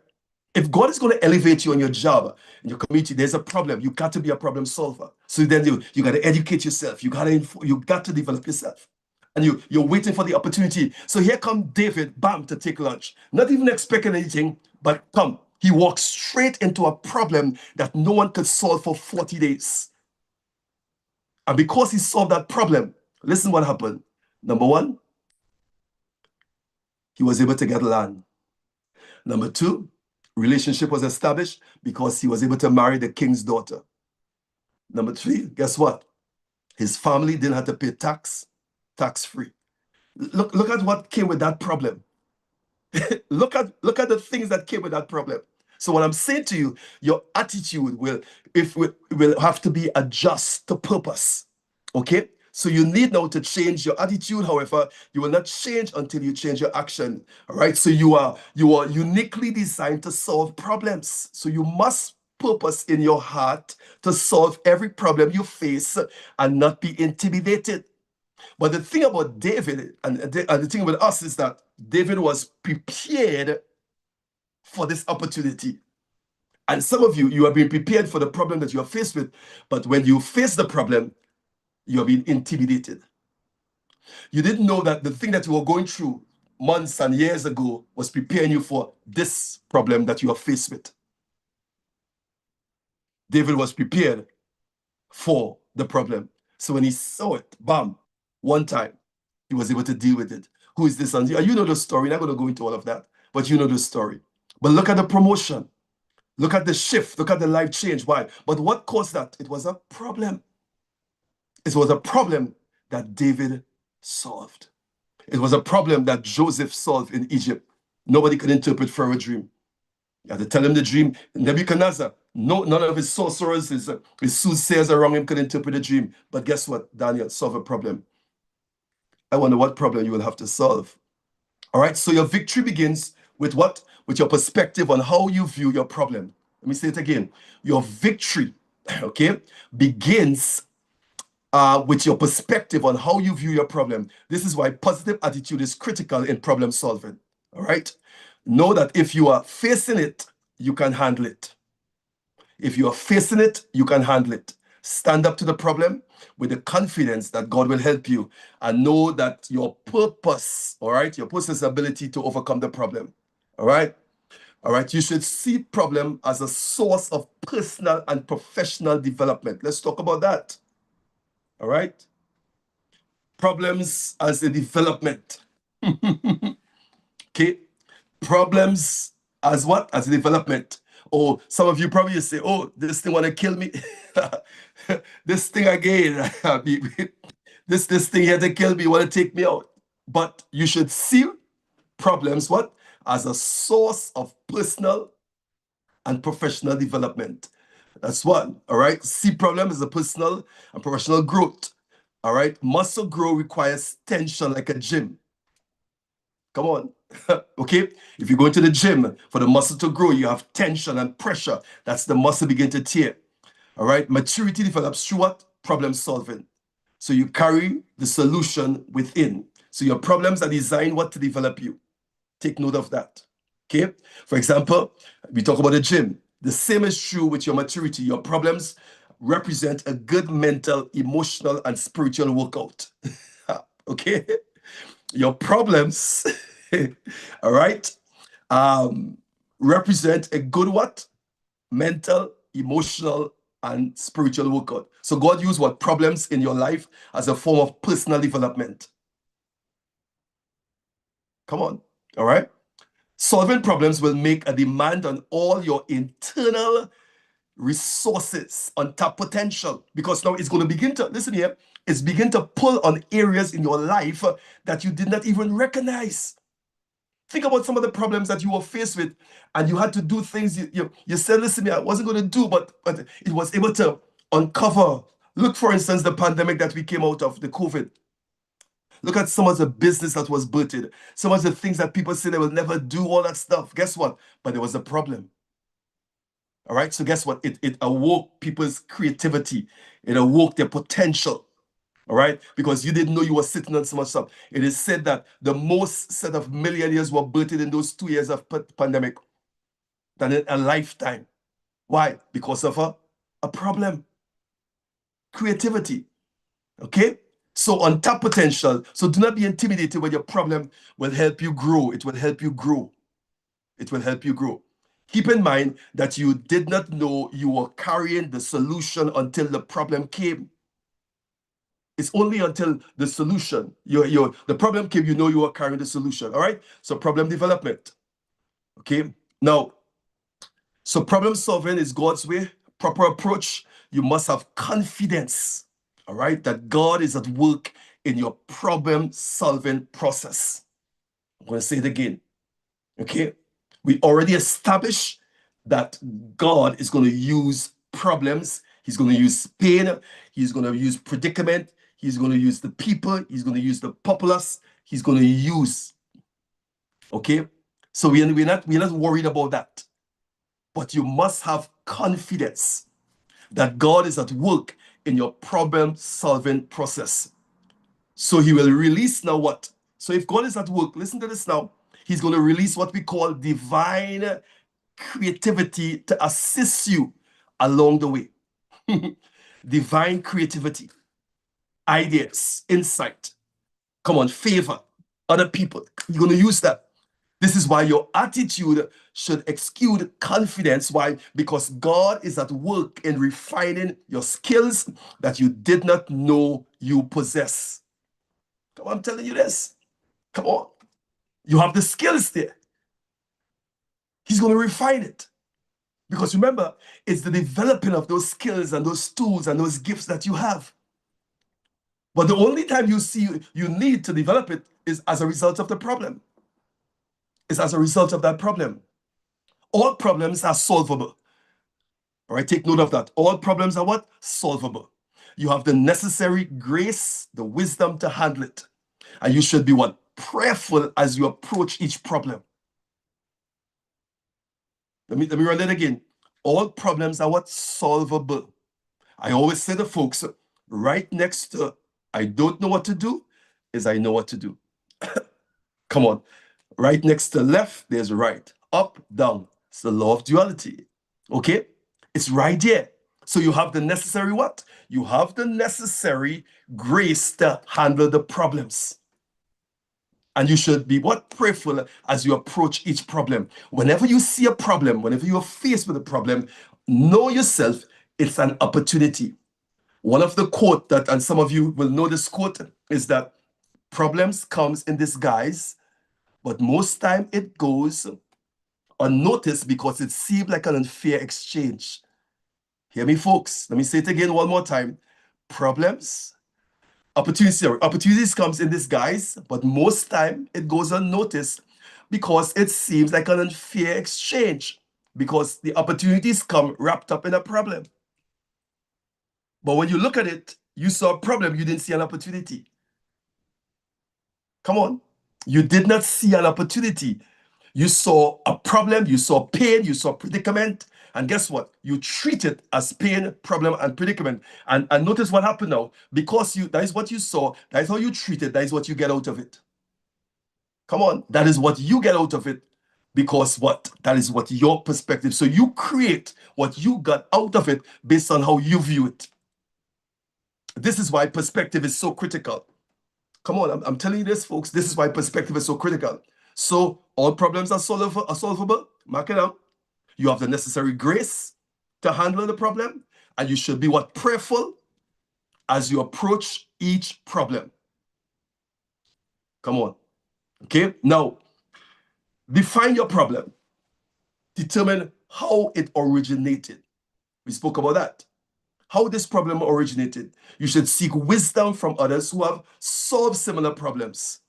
If God is going to elevate you on your job, in your community, there's a problem. You got to be a problem solver. So then you got to educate yourself. You got to develop yourself. And you're waiting for the opportunity. So here come David, bam, to take lunch. Not even expecting anything, but come. He walks straight into a problem that no one could solve for 40 days. And because he solved that problem, listen what happened. Number one, he was able to get land. Number two, relationship was established because he was able to marry the king's daughter. Number three, guess what? His family didn't have to pay tax-free. Look at what came with that problem. look at the things that came with that problem. So what I'm saying to you, your attitude will have to be adjust to purpose. Okay? So you need now to change your attitude. However, you will not change until you change your action. All right. So you are uniquely designed to solve problems. So you must purpose in your heart to solve every problem you face and not be intimidated. But the thing about David and the thing with us is that David was prepared for this opportunity. And some of you have been prepared for the problem that you are faced with. But when you face the problem, you are being intimidated. You didn't know that the thing that you were going through months and years ago was preparing you for this problem that you are faced with. David was prepared for the problem. So when he saw it, bam, one time, he was able to deal with it. Who is this? And you know the story. I'm not going to go into all of that, but you know the story. But look at the promotion. Look at the shift. Look at the life change. Why? But what caused that? It was a problem. It was a problem that David solved. It was a problem that Joseph solved in Egypt. Nobody could interpret Pharaoh's dream. You had to tell him the dream. Nebuchadnezzar, none of his sorcerers, his soothsayers around him could interpret the dream. But guess what? Daniel solved a problem. I wonder what problem you will have to solve. All right, so your victory begins with what? With your perspective on how you view your problem. Let me say it again. Your victory, okay, begins with your perspective on how you view your problem. This is why positive attitude is critical in problem solving. All right, know that if you are facing it, you can handle it. If you are facing it, you can handle it. Stand up to the problem with the confidence that God will help you, and know that your purpose, all right, your purpose is the ability to overcome the problem. All right. All right. You should see problem as a source of personal and professional development. Let's talk about that. All right. Problems as a development. Okay. Problems as what? As a development. Oh, some of you probably say, oh, this thing want to kill me. This thing again. this thing here to kill me, want to take me out. But you should see problems what? As a source of personal and professional development. That's one. All right. C problem is a personal and professional growth. All right. Muscle growth requires tension like a gym. Come on. Okay. If you go into the gym for the muscle to grow, you have tension and pressure. That's the muscle begin to tear. All right. Maturity develops through what? Problem solving. So you carry the solution within. So your problems are designed what to develop you. Take note of that. Okay. For example, we talk about the gym. The same is true with your maturity. Your problems represent a good mental, emotional, and spiritual workout. Okay. Your problems, all right, represent a good what? Mental, emotional, and spiritual workout. So God used what? Problems in your life as a form of personal development. Come on. All right. Solving problems will make a demand on all your internal resources, on tap potential, because now it's going to begin to, listen here, it's begin to pull on areas in your life that you did not even recognize. Think about some of the problems that you were faced with, and you had to do things you said, listen, I wasn't going to do, but it was able to uncover. Look, for instance, the pandemic that we came out of, the COVID. Look at some of the business that was birthed, some of the things that people say they will never do, all that stuff. Guess what? But there was a problem. All right, so guess what? It awoke people's creativity. It awoke their potential. All right, because you didn't know you were sitting on so much stuff. It is said that the most set of millionaires were birthed in those 2 years of pandemic than in a lifetime. Why? Because of a problem. Creativity. Okay? So untap potential. So do not be intimidated when your problem will help you grow. It will help you grow. It will help you grow. Keep in mind that you did not know you were carrying the solution until the problem came. It's only until the solution, the problem came, you know you are carrying the solution. All right? So problem development. Okay? Now, so problem solving is God's way. Proper approach. You must have confidence, all right, that God is at work in your problem solving process. I'm going to say it again. Okay? We already established that God is going to use problems. He's going to use pain. He's going to use predicament. He's going to use the people. He's going to use the populace. He's going to use. Okay? So we're not worried about that. But you must have confidence that God is at work in your problem solving process. So he will release now what? So if God is at work, listen to this now. He's going to release what we call divine creativity to assist you along the way. Divine creativity, ideas, insight. Come on, favor, other people. You're going to use that. This is why your attitude should exude confidence. Why? Because God is at work in refining your skills that you did not know you possess. Come on, I'm telling you this. Come on. You have the skills there. He's going to refine it. Because remember, it's the developing of those skills and those tools and those gifts that you have. But the only time you see you need to develop it is as a result of the problem. It's as a result of that problem. All problems are solvable. All right, take note of that. All problems are what? Solvable. You have the necessary grace, the wisdom to handle it. And you should be what? Prayerful as you approach each problem. Let me run that again. All problems are what? Solvable. I always say to folks, right next to I don't know what to do is I know what to do. Come on. Right next to left, there's right. Up, down. It's the law of duality. Okay? It's right there. So you have the necessary what? You have the necessary grace to handle the problems. And you should be what? Prayerful as you approach each problem. Whenever you see a problem, whenever you're faced with a problem, know yourself, it's an opportunity. One of the quote that, and some of you will know this quote, is that problems comes in disguise, but most time it goes unnoticed because it seemed like an unfair exchange. Hear me, folks. Let me say it again one more time. Opportunities comes in disguise, but most time it goes unnoticed because it seems like an unfair exchange. because the opportunities come wrapped up in a problem. But when you look at it, you saw a problem, you didn't see an opportunity. Come on. You did not see an opportunity. You saw a problem, you saw pain, you saw predicament, and guess what? You treat it as pain, problem, and predicament. And notice what happened now. Because that is what you saw, that is how you treat it, that is what you get out of it. Come on, that is what you get out of it. Because what? That is what your perspective. So you create what you got out of it based on how you view it. This is why perspective is so critical. Come on, I'm telling you this, folks. This is why perspective is so critical. So all problems are solvable. Mark it out. You have the necessary grace to handle the problem, and you should be what? Prayerful as you approach each problem. Come on. Okay, now define your problem. Determine how it originated. We spoke about that. How this problem originated. You should seek wisdom from others who have solved similar problems.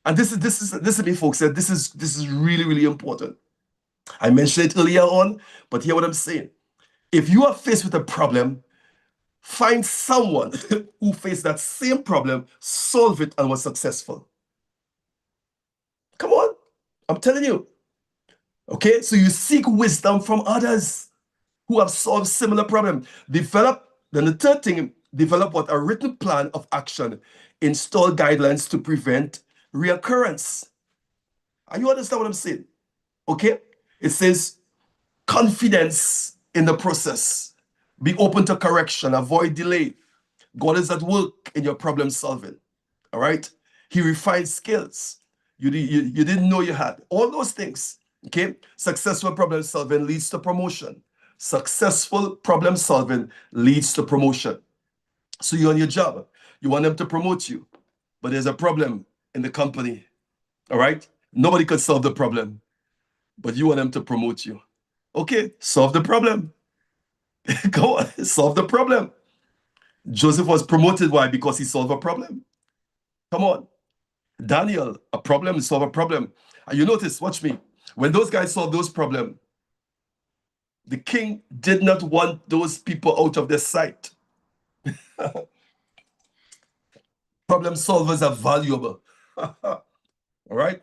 And this is me, folks. This is really, really important. I mentioned it earlier on, but hear what I'm saying. If you are faced with a problem, find someone who faced that same problem, solve it, and was successful. Come on, I'm telling you. Okay, so you seek wisdom from others who have solved similar problems. Then the third thing, develop what? A written plan of action. Install guidelines to prevent reoccurrence. And you understand what I'm saying? Okay, it says confidence in the process. Be open to correction, avoid delay. God is at work in your problem solving. All right, He refines skills you didn't know you had. All those things. Okay, successful problem solving leads to promotion. Successful problem solving leads to promotion. So you're on your job, you want them to promote you, but there's a problem in the company. All right, nobody could solve the problem, but you want them to promote you. Okay, solve the problem. Go on, solve the problem. Joseph was promoted. Why? Because he solved a problem. Come on. Daniel, a problem, solve a problem. And you notice, watch me, when those guys solved those problems, the king did not want those people out of their sight. Problem solvers are valuable. All right.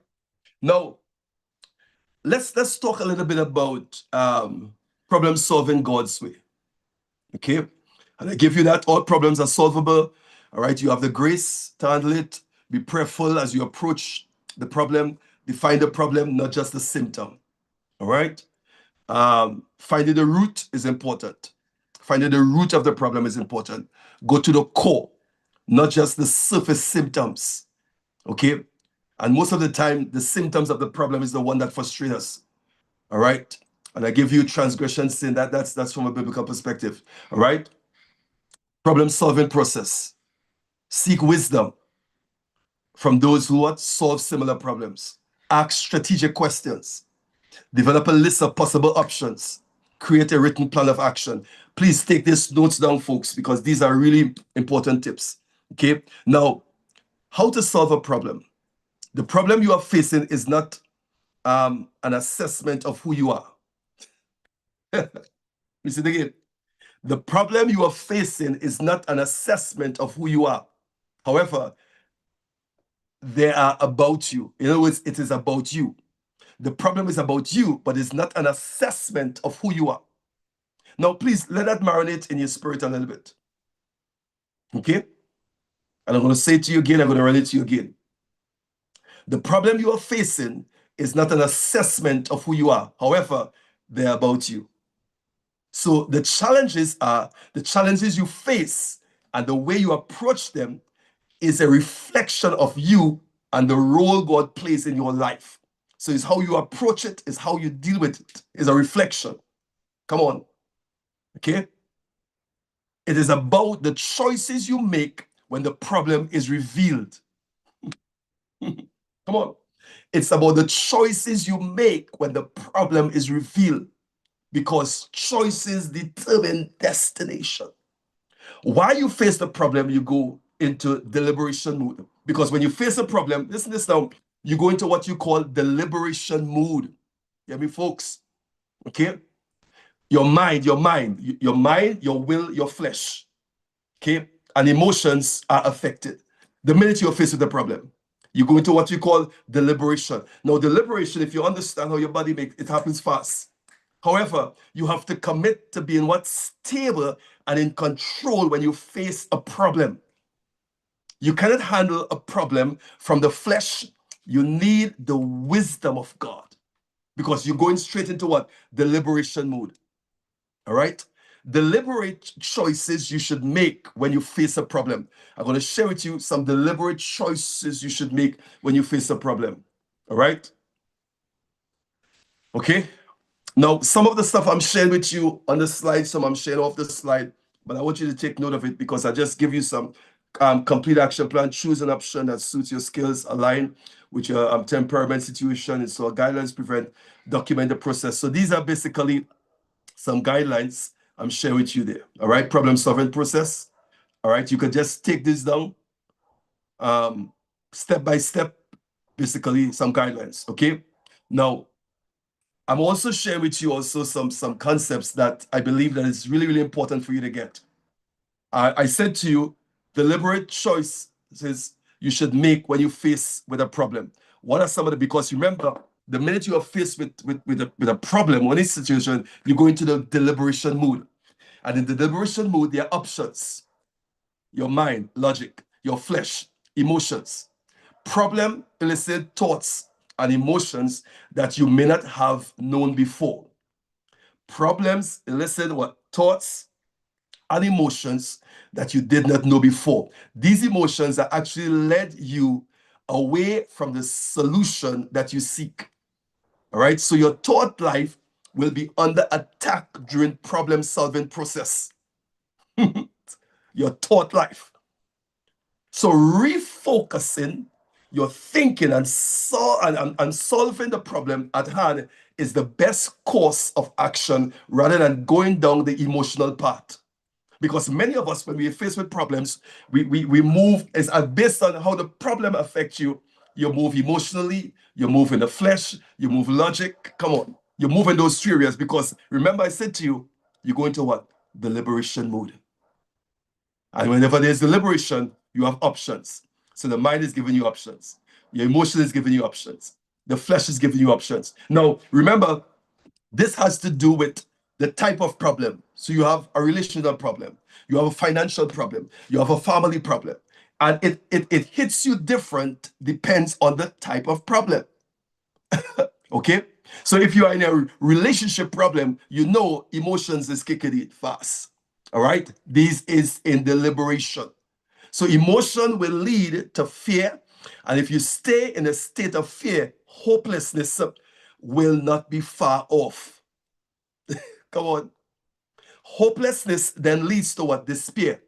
Now, let's talk a little bit about problem solving God's way. Okay. And I give you that all problems are solvable. All right. You have the grace to handle it. Be prayerful as you approach the problem. Define the problem, not just the symptom. All right. Finding the root is important. Finding the root of the problem is important. Go to the core, not just the surface symptoms. Okay. And most of the time, the symptoms of the problem is the one that frustrates us. All right. And I give you transgression sin. That's from a biblical perspective. All right. Problem solving process. Seek wisdom from those who solve similar problems. Ask strategic questions. Develop a list of possible options. Create a written plan of action. Please take these notes down, folks, because these are really important tips. Okay. Now, how to solve a problem. The problem you are facing is not an assessment of who you are. Listen again. The problem you are facing is not an assessment of who you are. However, they are about you. In other words, it is about you. The problem is about you, but it's not an assessment of who you are. Now, please let that marinate in your spirit a little bit. Okay? And I'm going to say it to you again. I'm going to run it to you again. The problem you are facing is not an assessment of who you are. However, they're about you. So the challenges you face and the way you approach them is a reflection of you and the role God plays in your life. So it's how you approach it, it's how you deal with it, it's a reflection. Come on. Okay? It is about the choices you make when the problem is revealed. Come on. It's about the choices you make when the problem is revealed, because choices determine destination. While you face the problem, you go into deliberation mood. Because when you face a problem, listen to this now, you go into what you call deliberation mood. You hear me, folks? Okay? Your mind, your will, your flesh. Okay? And emotions are affected. The minute you're faced with a problem, you go into what we call deliberation. Now, deliberation, if you understand how your body makes it, happens fast. However, you have to commit to being stable and in control when you face a problem. You cannot handle a problem from the flesh. You need the wisdom of God because you're going straight into what? Deliberation mode. All right? Deliberate choices you should make when you face a problem. I'm going to share with you some deliberate choices you should make when you face a problem. All right? Okay? Now, some of the stuff I'm sharing with you on the slide, some I'm sharing off the slide, but I want you to take note of it because I just give you some complete action plan. Choose an option that suits your skills, align with your temperament situation. And so guidelines prevent, document the process. So these are basically some guidelines I'm sharing with you there. All right, problem solving process. All right, you can just take this down step by step, basically some guidelines. Okay, now I'm also sharing with you also some concepts that I believe that is really, really important for you to get. I said to you, deliberate choices you should make when you face with a problem. What are some of the, because remember, the minute you are faced with a problem or any situation, you go into the deliberation mood. And in the deliberation mood, there are options. Your mind, logic, your flesh, emotions. Problem elicit thoughts and emotions that you may not have known before. Problems elicit what? Thoughts and emotions that you did not know before. These emotions are actually led you away from the solution that you seek. All right, so your thought life will be under attack during problem solving process. Your thought life. So refocusing your thinking and solving the problem at hand is the best course of action rather than going down the emotional path. Because many of us, when we are faced with problems, we move as based on how the problem affects you. You move emotionally, you move in the flesh, you move logic. Come on, you move in those three areas because remember I said to you, you go into what? Deliberation mode. And whenever there's deliberation, you have options. So the mind is giving you options. Your emotion is giving you options. The flesh is giving you options. Now, remember, this has to do with the type of problem. So you have a relational problem. You have a financial problem. You have a family problem. And it hits you different, depends on the type of problem. Okay? So if you are in a relationship problem, you know emotions is kicking it fast. All right? This is in deliberation. So emotion will lead to fear. And if you stay in a state of fear, hopelessness will not be far off. Come on. Hopelessness then leads to what? Despair,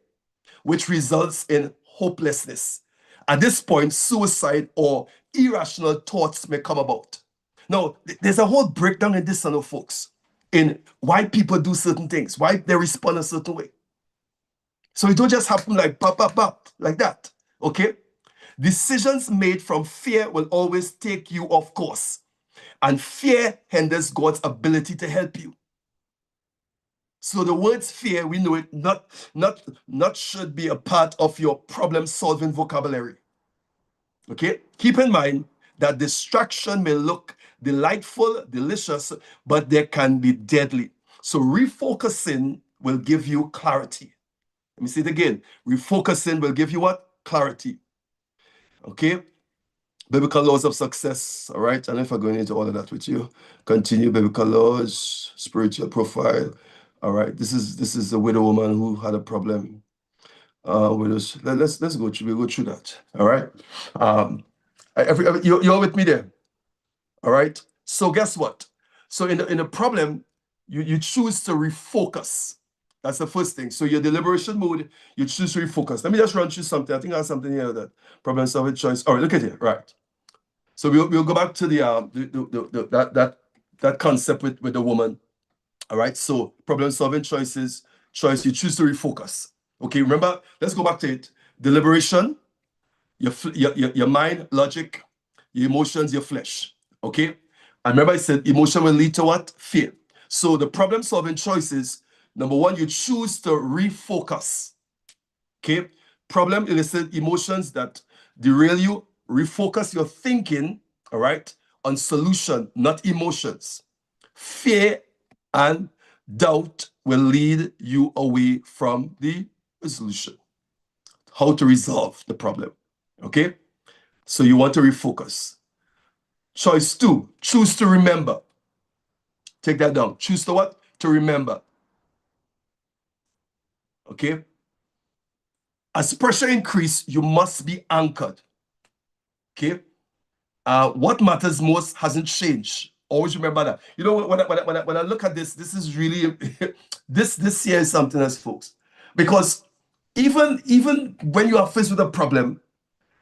which results in hopelessness. At this point, suicide or irrational thoughts may come about. Now, there's a whole breakdown in this, folks, in why people do certain things, why they respond a certain way. So it don't just happen like pop, pop, pop, like that, okay? Decisions made from fear will always take you off course. And fear hinders God's ability to help you. So the words fear, we know it not should be a part of your problem-solving vocabulary. Okay? Keep in mind that distraction may look delightful, delicious, but they can be deadly. So refocusing will give you clarity. Let me say it again. Refocusing will give you what? Clarity. Okay? Biblical laws of success. All right? And if I'm going into all of that with you, continue biblical laws, spiritual profile. All right. This is a widow woman who had a problem. Let's go through. We'll go through that. All right. You're with me there. All right. So guess what? So in the problem, you choose to refocus. That's the first thing. So your deliberation mode, you choose to refocus. Let me just run through something. I think I have something here that problem solving choice. All right, look at it. Right. So we'll go back to that concept with the woman. All right. So problem solving choice, you choose to refocus. Okay. Remember, let's go back to it. Deliberation, your mind, logic, your emotions, your flesh. Okay. And remember, I said emotion will lead to what? Fear. So the problem-solving choices, number one, you choose to refocus. Okay? Problem elicit emotions that derail you. Refocus your thinking, all right, on solution, not emotions. Fear and doubt will lead you away from the resolution. How to resolve the problem. Okay? So you want to refocus. Choice 2, choose to remember. Take that down. Choose to what? To remember. Okay? As pressure increases, you must be anchored. Okay? What matters most hasn't changed. Always remember that. You know, when I look at this, this is really, this here is something else, folks. Because even when you are faced with a problem,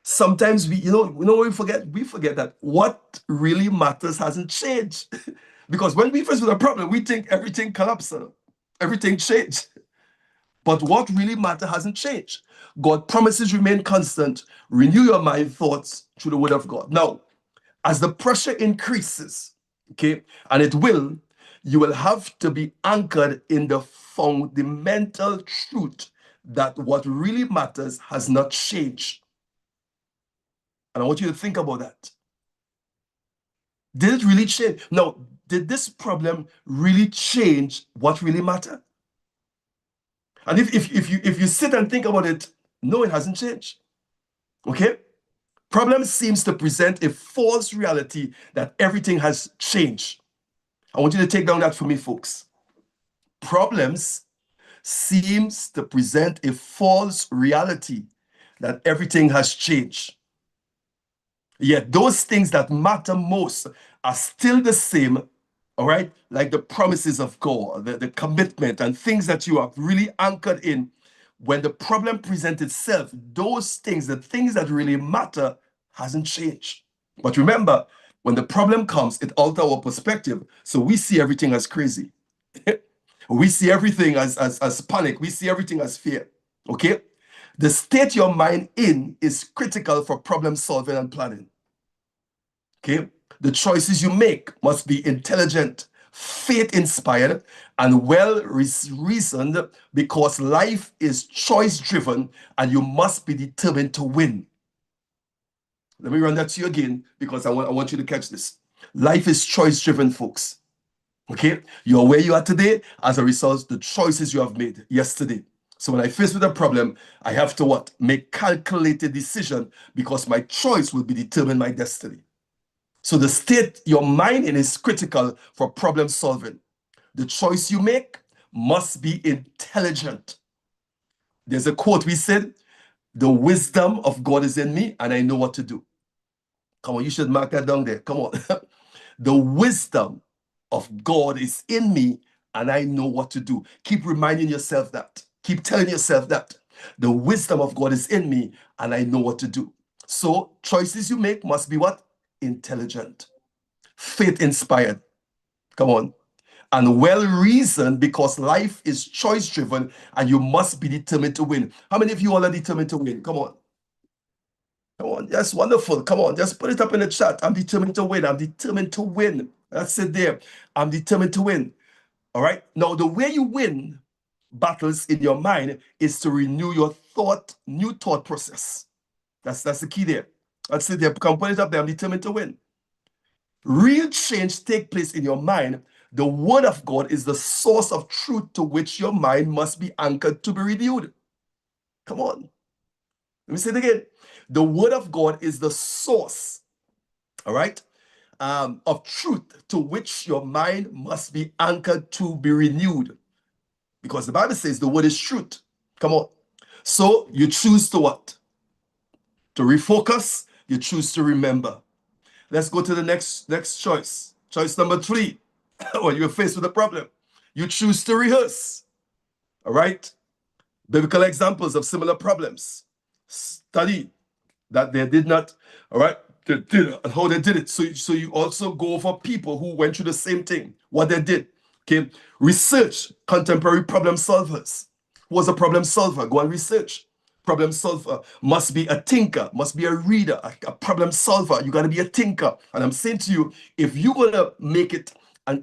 sometimes we forget that what really matters hasn't changed. Because when we face with a problem, we think everything collapsed, everything changed. But what really matters hasn't changed. God promises remain constant. Renew your mind thoughts through the word of God. Now, as the pressure increases, okay, and it will, you will have to be anchored in the fundamental truth that what really matters has not changed. And I want you to think about that. Did it really change? Now, did this problem really change what really mattered? And if you sit and think about it, no, it hasn't changed. Okay? Problem seems to present a false reality that everything has changed. I want you to take down that for me, folks. Problems seems to present a false reality that everything has changed. Yet those things that matter most are still the same, all right? Like the promises of God, the commitment and things that you are really anchored in. When the problem presents itself, those things, the things that really matter, hasn't changed. But remember, when the problem comes, it alters our perspective. So we see everything as crazy. We see everything as panic. We see everything as fear. Okay? The state your mind in is critical for problem solving and planning. Okay? The choices you make must be intelligent, faith-inspired, and well-reasoned, because life is choice-driven and you must be determined to win. Let me run that to you again, because I want you to catch this. Life is choice-driven, folks. Okay? You're where you are today as a result of the choices you have made yesterday. So when I face with a problem, I have to what? Make calculated decision, because my choice will be determine my destiny. So the state your mind in is critical for problem solving. The choice you make must be intelligent. There's a quote we said, the wisdom of God is in me and I know what to do. Come on, you should mark that down there. Come on. The wisdom of God is in me and I know what to do. Keep reminding yourself that. Keep telling yourself that. The wisdom of God is in me and I know what to do. So choices you make must be what? Intelligent, faith-inspired. Come on. And well-reasoned, because life is choice-driven and you must be determined to win. How many of you all are determined to win? Come on. Come on. Yes, wonderful. Come on. Just put it up in the chat. I'm determined to win. I'm determined to win. That's it there. I'm determined to win. All right. Now, the way you win battles in your mind is to renew your new thought process. That's the key there. That's it there. Come put it up there. I'm determined to win. Real change take place in your mind. The word of God is the source of truth to which your mind must be anchored to be renewed. Come on. Let me say it again. The word of God is the source, all right, of truth to which your mind must be anchored to be renewed. Because the Bible says the word is truth. Come on. So you choose to what? To refocus. You choose to remember. Let's go to the next choice. Choice number 3. When you're faced with a problem, you choose to rehearse. All right? Biblical examples of similar problems. Study that they did not, all right, and how they did it. So you also go over people who went through the same thing, what they did. Okay? Research contemporary problem solvers. Who was a problem solver? Go and research. Problem solver must be a thinker, must be a reader, a problem solver. You got to be a thinker. And I'm saying to you, if you're going to make it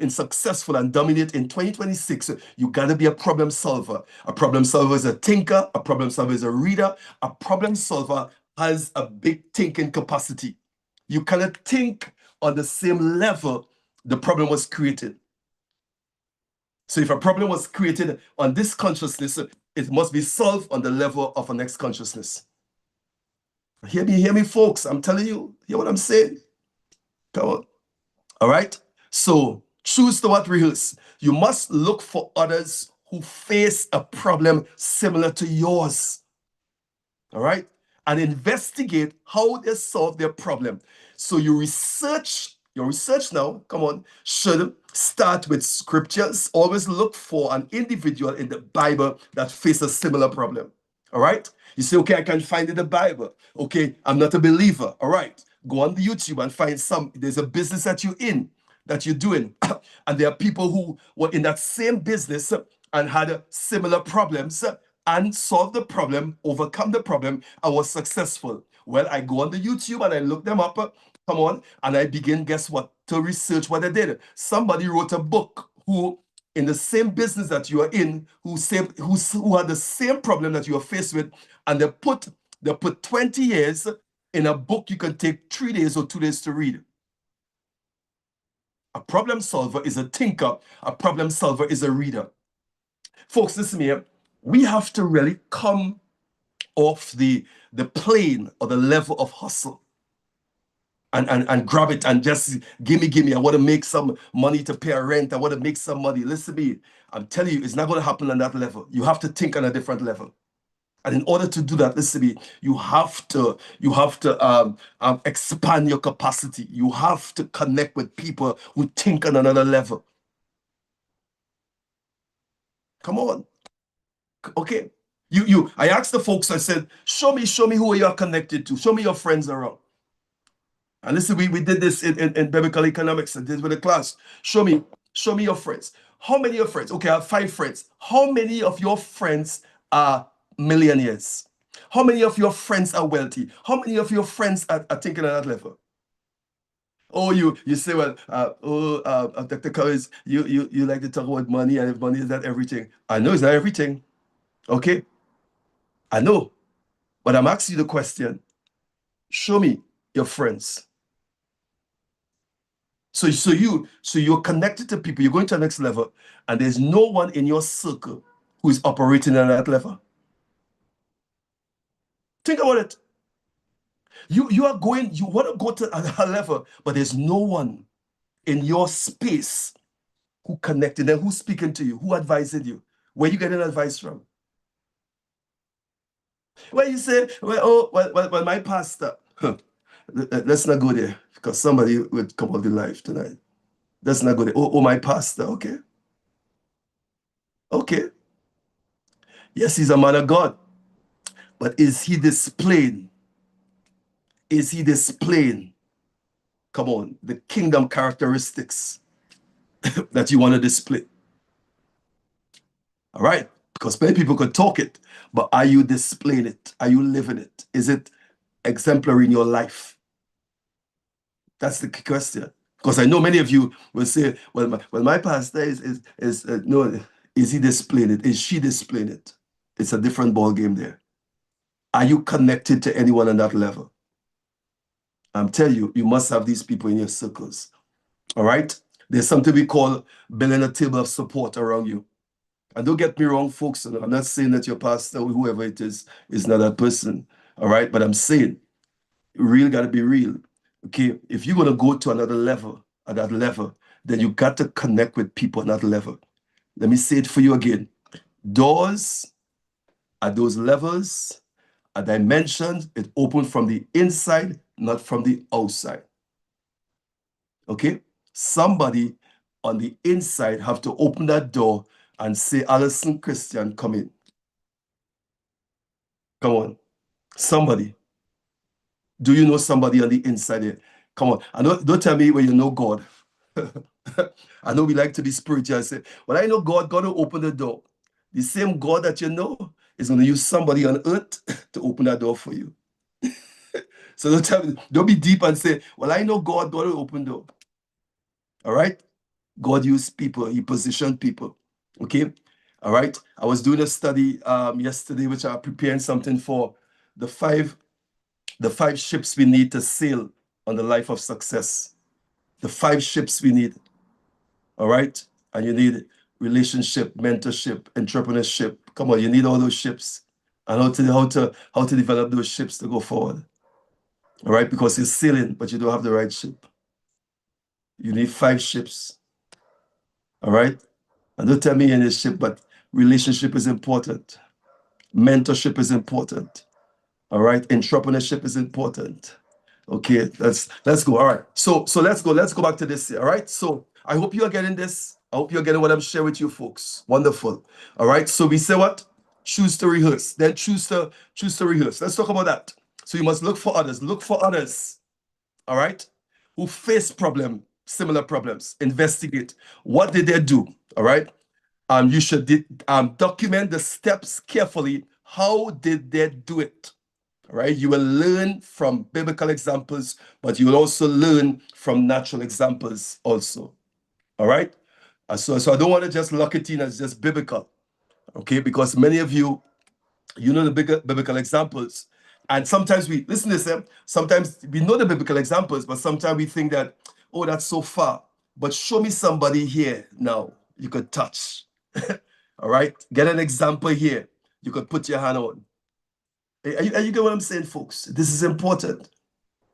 and successful and dominate in 2026, you got to be a problem solver. A problem solver is a thinker. A problem solver is a reader. A problem solver has a big thinking capacity. You cannot think on the same level the problem was created. So if a problem was created on this consciousness, it must be solved on the level of a next consciousness. Hear me, folks. I'm telling you, hear what I'm saying? Come on. All right? So choose to what rehearse. You must look for others who face a problem similar to yours. All right? And investigate how they solve their problem. So your research now, come on, should start with scriptures. Always look for an individual in the Bible that faces a similar problem. All right? You say, okay, I can find it in the Bible. Okay, I'm not a believer. All right, go on the YouTube and find there's a business that you're doing. And there are people who were in that same business and had similar problems and solved the problem, overcome the problem, and was successful. Well, I go on the YouTube and I look them up, come on, and I begin, guess what, to research what they did. Somebody wrote a book who, in the same business that you are in, who had the same problem that you are faced with, and they put 20 years in a book you can take 3 days or 2 days to read. A problem solver is a thinker. A problem solver is a reader. Folks, listen here. We have to really come off the plane or the level of hustle and grab it and just gimme. I want to make some money to pay a rent. I want to make some money. Listen to me. I'm telling you, it's not going to happen on that level. You have to think on a different level. And in order to do that, listen to me, you have to expand your capacity. You have to connect with people who think on another level. Come on. Okay. I asked the folks, I said, show me who you are connected to. Show me your friends around. And listen, we did this in biblical economics. I did with the class. Show me your friends. How many of your friends? Okay, I have 5 friends. How many of your friends are millionaires? How many of your friends are wealthy? How many of your friends are thinking at that level? Oh, you say, well, Dr. Cummings, you like to talk about money, and if money is not everything. I know it's not everything. Okay? I know. But I'm asking you the question. Show me your friends. So you're connected to people, you're going to the next level, and there's no one in your circle who is operating at that level. Think about it. You want to go to a level, but there's no one in your space who connected and who's speaking to you, who advising you, where you getting advice from. Well, you say, well, my pastor. Let's not go there, because somebody would come out the life tonight. Let's not go there. Oh, my pastor, okay. Okay. Yes, he's a man of God. But is he displaying? Is he displaying, come on, the kingdom characteristics that you want to display? All right? Because many people could talk it, but are you displaying it? Are you living it? Is it exemplary in your life? That's the question. Because I know many of you will say, well, my pastor no, is he displaying it? Is she displaying it? It's a different ball game there. Are you connected to anyone on that level? I'm telling you, you must have these people in your circles. All right? There's something we call building a table of support around you. And don't get me wrong, folks. I'm not saying that your pastor or whoever it is not that person. All right? But I'm saying, you really got to be real. Okay? If you're going to go to another level, at that level, then you got to connect with people at that level. Let me say it for you again. Doors at those levels, a dimension, it opens from the inside, not from the outside. Okay? Somebody on the inside have to open that door and say, Alison Christian, come in. Come on. Somebody. Do you know somebody on the inside here? Come on. And don't tell me when you know God. I know we like to be spiritual and say, well, I know God will open the door. The same God that you know is going to use somebody on earth to open that door for you. So don't be deep and say, well, I know God will open the door. All right? God used people. He positioned people. Okay? All right? I was doing a study yesterday, which I'm preparing something for the five ships we need to sail on the life of success. The 5 ships we need. All right? And you need relationship, mentorship, entrepreneurship. Come on, you need all those ships. And how to develop those ships to go forward. All right? Because you're sailing, but you don't have the right ship. You need 5 ships. All right? And don't tell me you're in a ship, but relationship is important. Mentorship is important. All right? Entrepreneurship is important. Okay, let's go. All right. So let's go. Let's go back to this here. All right. So I hope you are getting this. I hope you're getting what I'm sharing with you folks. Wonderful. All right. So we say what? Choose to rehearse. Then choose to rehearse. Let's talk about that. So you must look for others. Look for others. All right. Who face similar problems. Investigate. What did they do? All right. You should document the steps carefully. How did they do it? Right? You will learn from biblical examples, but you will also learn from natural examples also. All right? So I don't want to just lock it in as just biblical, okay? Because many of you know the biblical examples, and sometimes listen to this, sometimes we know the biblical examples, but sometimes we think that, oh, that's so far. But show me somebody here now you could touch. All right? Get an example here you could put your hand on. Are you get what I'm saying, folks? This is important.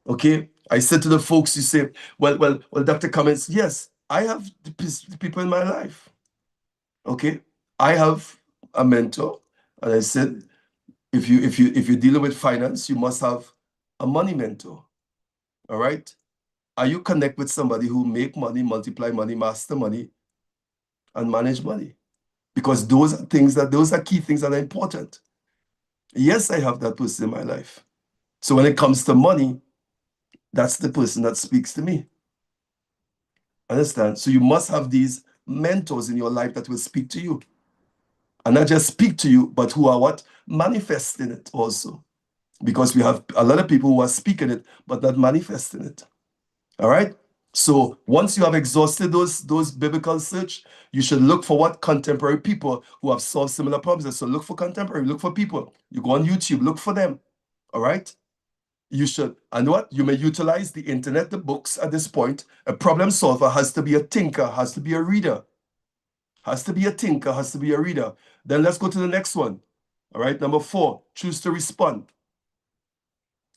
Okay? I said to the folks, you say, well, Dr. Cummings, yes, I have the people in my life. Okay? I have a mentor. And I said, if you're dealing with finance, you must have a money mentor. All right? Are you connect with somebody who make money, multiply money, master money, and manage money? Because those are key things that are important. Yes, I have that person in my life. So when it comes to money, that's the person that speaks to me. Understand? So you must have these mentors in your life that will speak to you. And not just speak to you, but who are what? Manifesting it also. Because we have a lot of people who are speaking it, but not manifesting it. All right? So once you have exhausted those biblical search, you should look for what? Contemporary people who have solved similar problems. So look for contemporary, look for people. You go on YouTube, look for them. All right? You should, and what? You may utilize the internet, the books at this point. A problem solver has to be a thinker, has to be a reader. Has to be a thinker, has to be a reader. Then let's go to the next one. All right, number 4, choose to respond.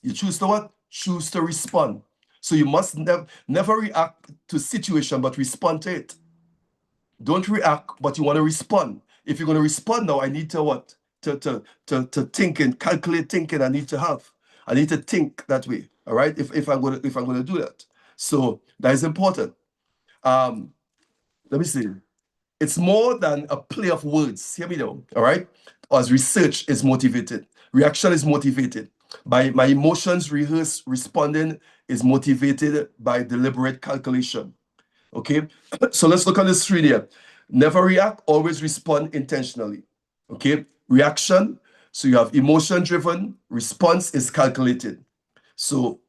You choose to what? Choose to respond. So you must never react to situation, but respond to it. Don't react, but you want to respond. If you're going to respond now, I need to what? To think and calculate thinking I need to think that way. All right. If I'm going to do that. So that is important. Let me see. It's more than a play of words. Hear me now. All right. As research is motivated. Reaction is motivated. By my emotions, responding is motivated by deliberate calculation. Okay. So let's look at this 3 there. Never react, always respond intentionally. Okay. Reaction. So you have emotion driven. Response is calculated. So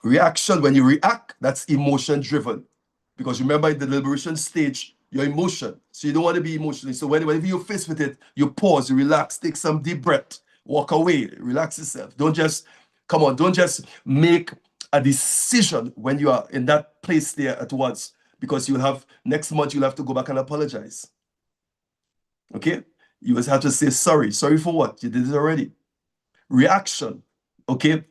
reaction, when you react, that's emotion driven. Because remember in the deliberation stage, your emotion. So you don't want to be emotional. So whenever you're faced with it, you pause, you relax, take some deep breath, walk away, relax yourself. Don't just make a decision when you are in that place there at once. Because next month you'll have to go back and apologize. Okay? You will have to say sorry. Sorry for what? You did it already. Reaction. Okay?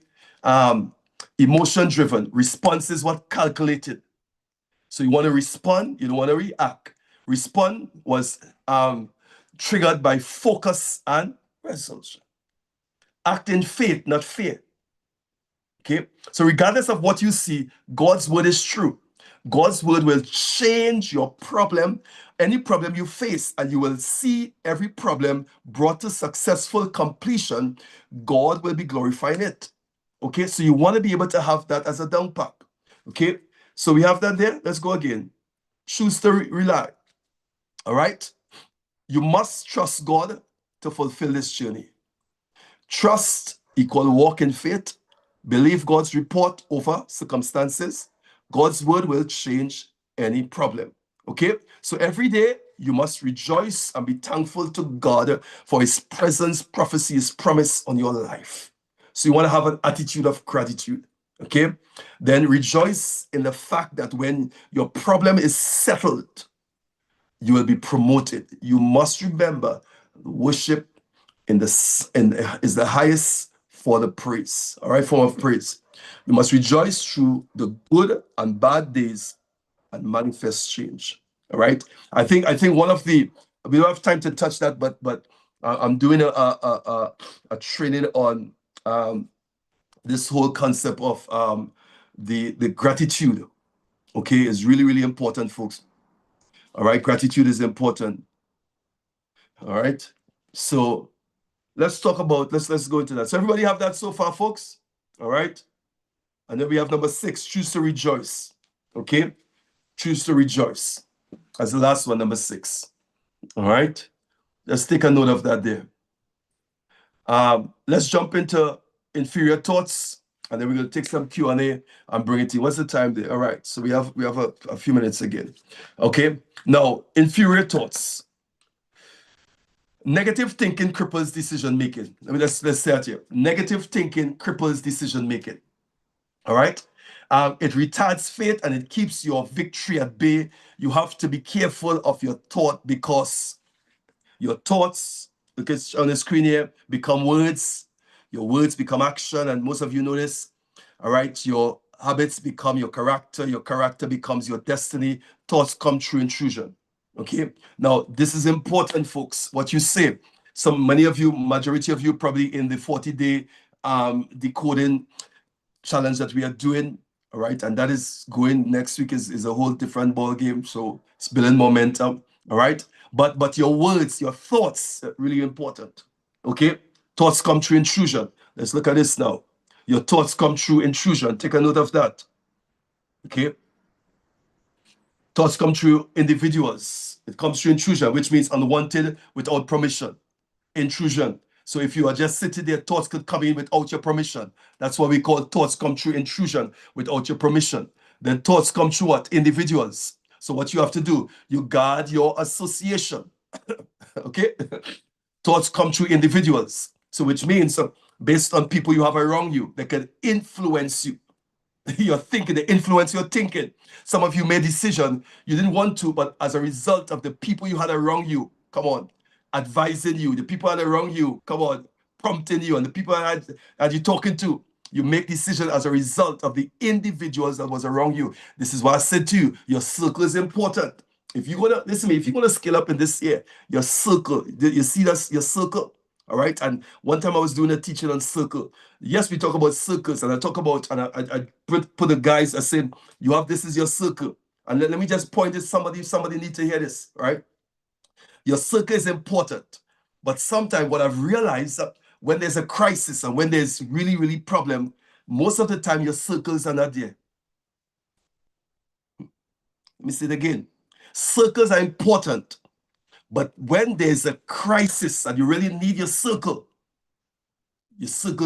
Emotion driven. Response is what? Calculated. So you want to respond, you don't want to react. Respond was triggered by focus and resolution. Act in faith, not fear. Okay? So regardless of what you see, God's word is true. God's word will change your problem, any problem you face, and you will see every problem brought to successful completion. God will be glorifying it. Okay? So you want to be able to have that as a down pack. Okay? So we have that there. Let's go again. Choose to rely. All right? You must trust God to fulfill this journey. Trust equal walk in faith. Believe God's report over circumstances. God's word will change any problem. Okay? So every day you must rejoice and be thankful to God for his presence, prophecy, his promise on your life. So you want to have an attitude of gratitude. Okay? Then rejoice in the fact that when your problem is settled, you will be promoted. You must remember worship is the highest for the praise, all right, form of praise. You must rejoice through the good and bad days and manifest change. All right. I think one of the we don't have time to touch that, but I'm doing a training on this whole concept of the gratitude. Okay, is really important, folks. All right, gratitude is important. All right, so let's talk about let's go into that. So everybody have that so far, folks. All right, and then we have number 6, choose to rejoice. Okay, choose to rejoice as the last one, number 6. All right, let's take a note of that there. Let's jump into inferior thoughts, and then we're going to take some Q&A and bring it in. What's the time there? All right, so we have a few minutes again. Okay, now inferior thoughts. Negative thinking cripples decision making. Let's say it here. Negative thinking cripples decision making. All right. It retards faith and it keeps your victory at bay. You have to be careful of your thought because your thoughts, look at on the screen here, become words. Your words become action, and most of you know this. All right. Your habits become your character becomes your destiny. Thoughts come through intrusion. Okay. Now, this is important, folks. What you say. Many of you, majority of you, probably in the 40-day decoding challenge that we are doing. All right. And that is going next week is a whole different ball game. So it's building momentum. All right. But your words, your thoughts are really important. Okay. Thoughts come through intrusion. Let's look at this now. Your thoughts come through intrusion. Take a note of that. Okay. Thoughts come through individuals. It comes through intrusion, which means unwanted without permission. Intrusion. So if you are just sitting there, thoughts could come in without your permission. That's what we call thoughts come through intrusion without your permission. Then thoughts come through what? Individuals. So what you have to do, you guard your association. Okay? Thoughts come through individuals. So which means based on people you have around you, they can influence you. Your thinking, they influence your thinking. Some of you made decision you didn't want to, but as a result of the people you had around you, come on, advising you, the people that are around you, come on, prompting you, and the people that you're talking to, you make decisions as a result of the individuals that was around you. This is why I said to you, your circle is important. If you're gonna listen to me, if you're gonna scale up in this year, your circle, you see that's your circle. All right. And one time I was doing a teaching on circle. Yes, we talk about circles, and I talk about, and I put the guys, I said, you have this is your circle. And let me just point this, somebody need to hear this, right? Your circle is important. But sometimes what I've realized when there's a crisis and when there's really problem, most of the time your circles are not there. Let me say it again. Circles are important. But when there's a crisis and you really need your circles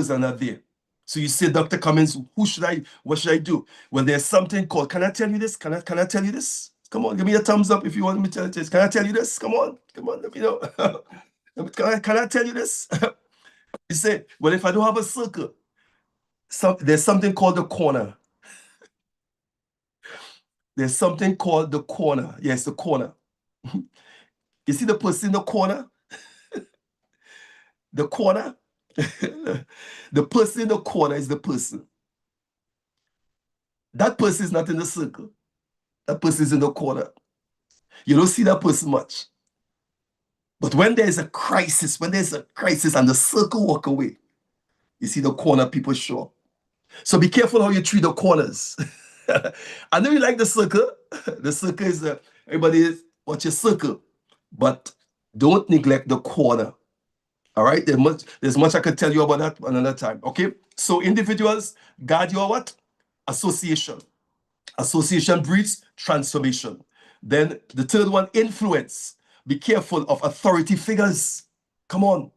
are not there. So you say, Dr. Cummings, what should I do? Well, there's something called, can I tell you this? Can I tell you this? Come on, give me a thumbs up if you want me to tell you this. Can I tell you this? Come on, let me know. Can I tell you this? You say, well, if I don't have a circle, there's something called the corner. There's something called the corner. Yes, the corner. You see the person in the corner? The corner? The person in the corner is the person. That person is not in the circle. That person is in the corner. You don't see that person much. But when there's a crisis, and the circle walk away, you see the corner people show up. So be careful how you treat the corners. I know you like the circle. The circle is, everybody watch your circle. But don't neglect the corner. All right? There's much I could tell you about that another time. Okay? So individuals, guard your what? Association. Association breeds transformation. Then the third one, influence. Be careful of authority figures. Come on.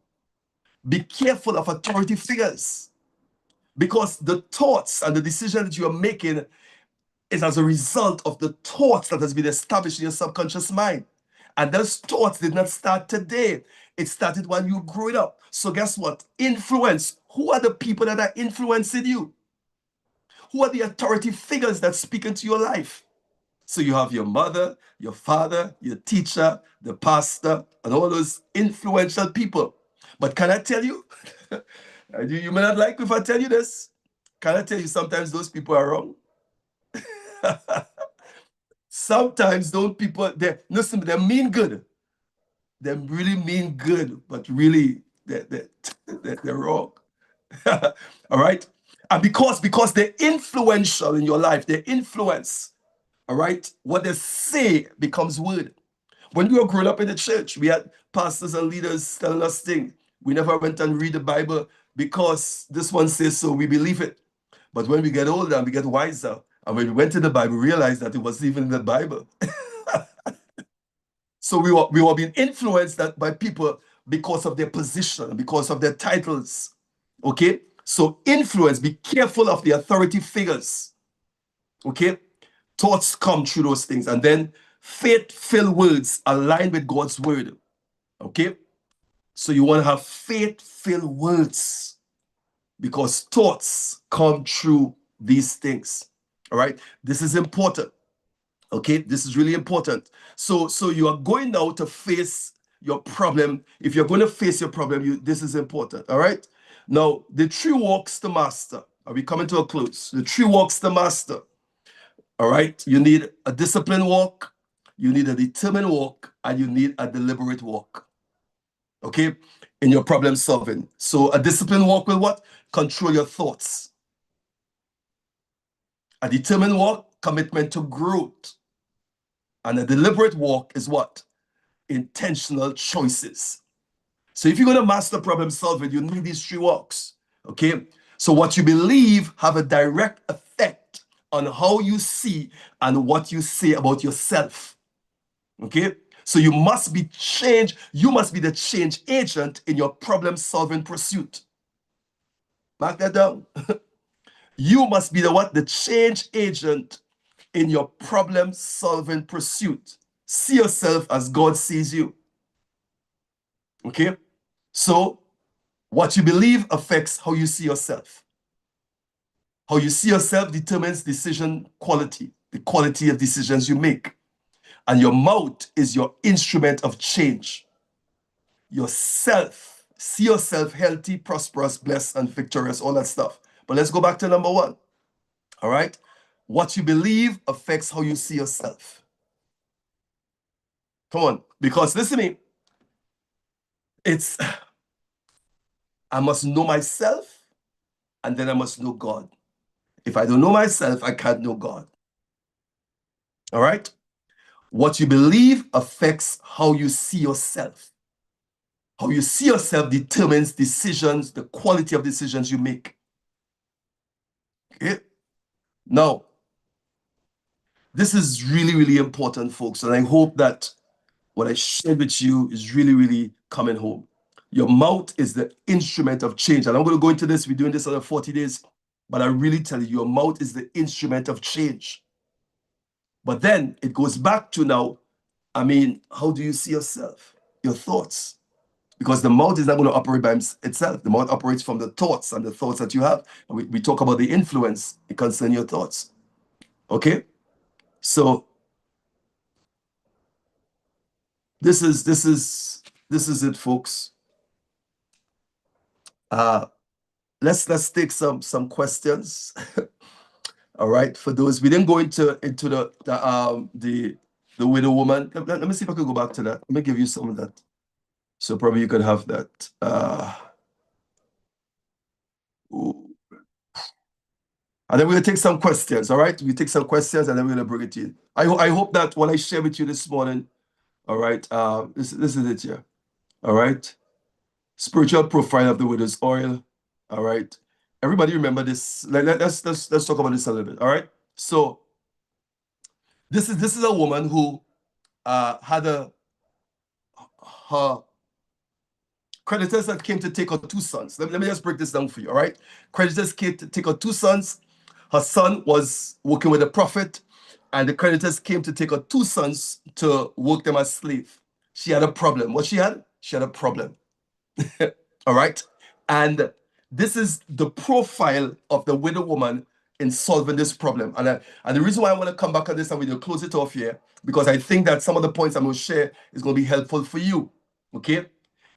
Be careful of authority figures. Because the thoughts and the decisions that you are making is as a result of the thoughts that has been established in your subconscious mind. And those thoughts did not start today. It started when you grew up. So guess what? Influence. Who are the people that are influencing you? Who are the authority figures that speak into your life? So you have your mother, your father, your teacher, the pastor, and all those influential people. But can I tell you, you may not like if I tell you this, can I tell you sometimes those people are wrong? Sometimes those people, listen, they mean good. They really mean good, but really they're wrong. All right? And because they're influential in your life, they influence, all right? What they say becomes word. When we were growing up in the church, we had pastors and leaders telling us things. We never went and read the Bible because this one says so, we believe it. But when we get older and we get wiser, and when we went to the Bible, we realized that it wasn't even in the Bible. So we were being influenced by people because of their position, because of their titles. Okay? So influence, be careful of the authority figures. Okay? Thoughts come through those things. And then faith-filled words align with God's word. Okay? So you want to have faith-filled words because thoughts come through these things. All right? This is important. Okay, this is really important. So you are going now to face your problem. If you're going to face your problem, this is important. All right. Now, the tree walks the master. Are we coming to a close? The tree walks the master. All right. You need a disciplined walk, you need a determined walk, and you need a deliberate walk. Okay, in your problem solving. So a disciplined walk will what? Control your thoughts. A determined walk, commitment to growth. And a deliberate walk is what? Intentional choices. So if you're going to master problem solving, you need these three walks. Okay? So what you believe have a direct effect on how you see and what you say about yourself. Okay? So you must be change. You must be the change agent in your problem solving pursuit. Mark that down. You must be the what? The change agent in your problem solving pursuit. See yourself as God sees you. Okay? So, what you believe affects how you see yourself. How you see yourself determines decision quality, the quality of decisions you make. And your mouth is your instrument of change. Yourself, see yourself healthy, prosperous, blessed, and victorious, all that stuff. But let's go back to number one. All right? What you believe affects how you see yourself. Come on, because listen to me. I must know myself, and then I must know God. If I don't know myself, I can't know God. All right? What you believe affects how you see yourself. How you see yourself determines decisions, the quality of decisions you make. Okay? Now, this is really, really important, folks, and I hope that what I shared with you is really, really coming home. Your mouth is the instrument of change. And I'm going to go into this. We're doing this over 40 days. But I really tell you, your mouth is the instrument of change. But then it goes back to now, how do you see yourself? Your thoughts. Because the mouth is not going to operate by itself. The mouth operates from the thoughts and the thoughts that you have. And we talk about the influence concerning your thoughts. Okay? So this is it, folks. Let's take some questions. All right, for those we didn't go into the widow woman. Let me see if I could go back to that. Let me give you some of that. So probably you could have that. And then we're gonna take some questions. All right, we take some questions and then we're gonna bring it in. I hope that what I share with you this morning. All right, this is it here. All right, spiritual profile of the widow's oil. All right, everybody remember this. Let's talk about this a little bit. All right, so this is a woman who had her creditors that came to take her two sons. Let me just break this down for you. All right, creditors came to take her two sons. her son was working with a prophet, and the creditors came to take her 2 sons to work them as slave. She had a problem. What she had? She had a problem. All right? And this is the profile of the widow woman in solving this problem. And the reason why I want to come back on this and we're going to close it off here, because I think that some of the points I'm going to share is going to be helpful for you. Okay?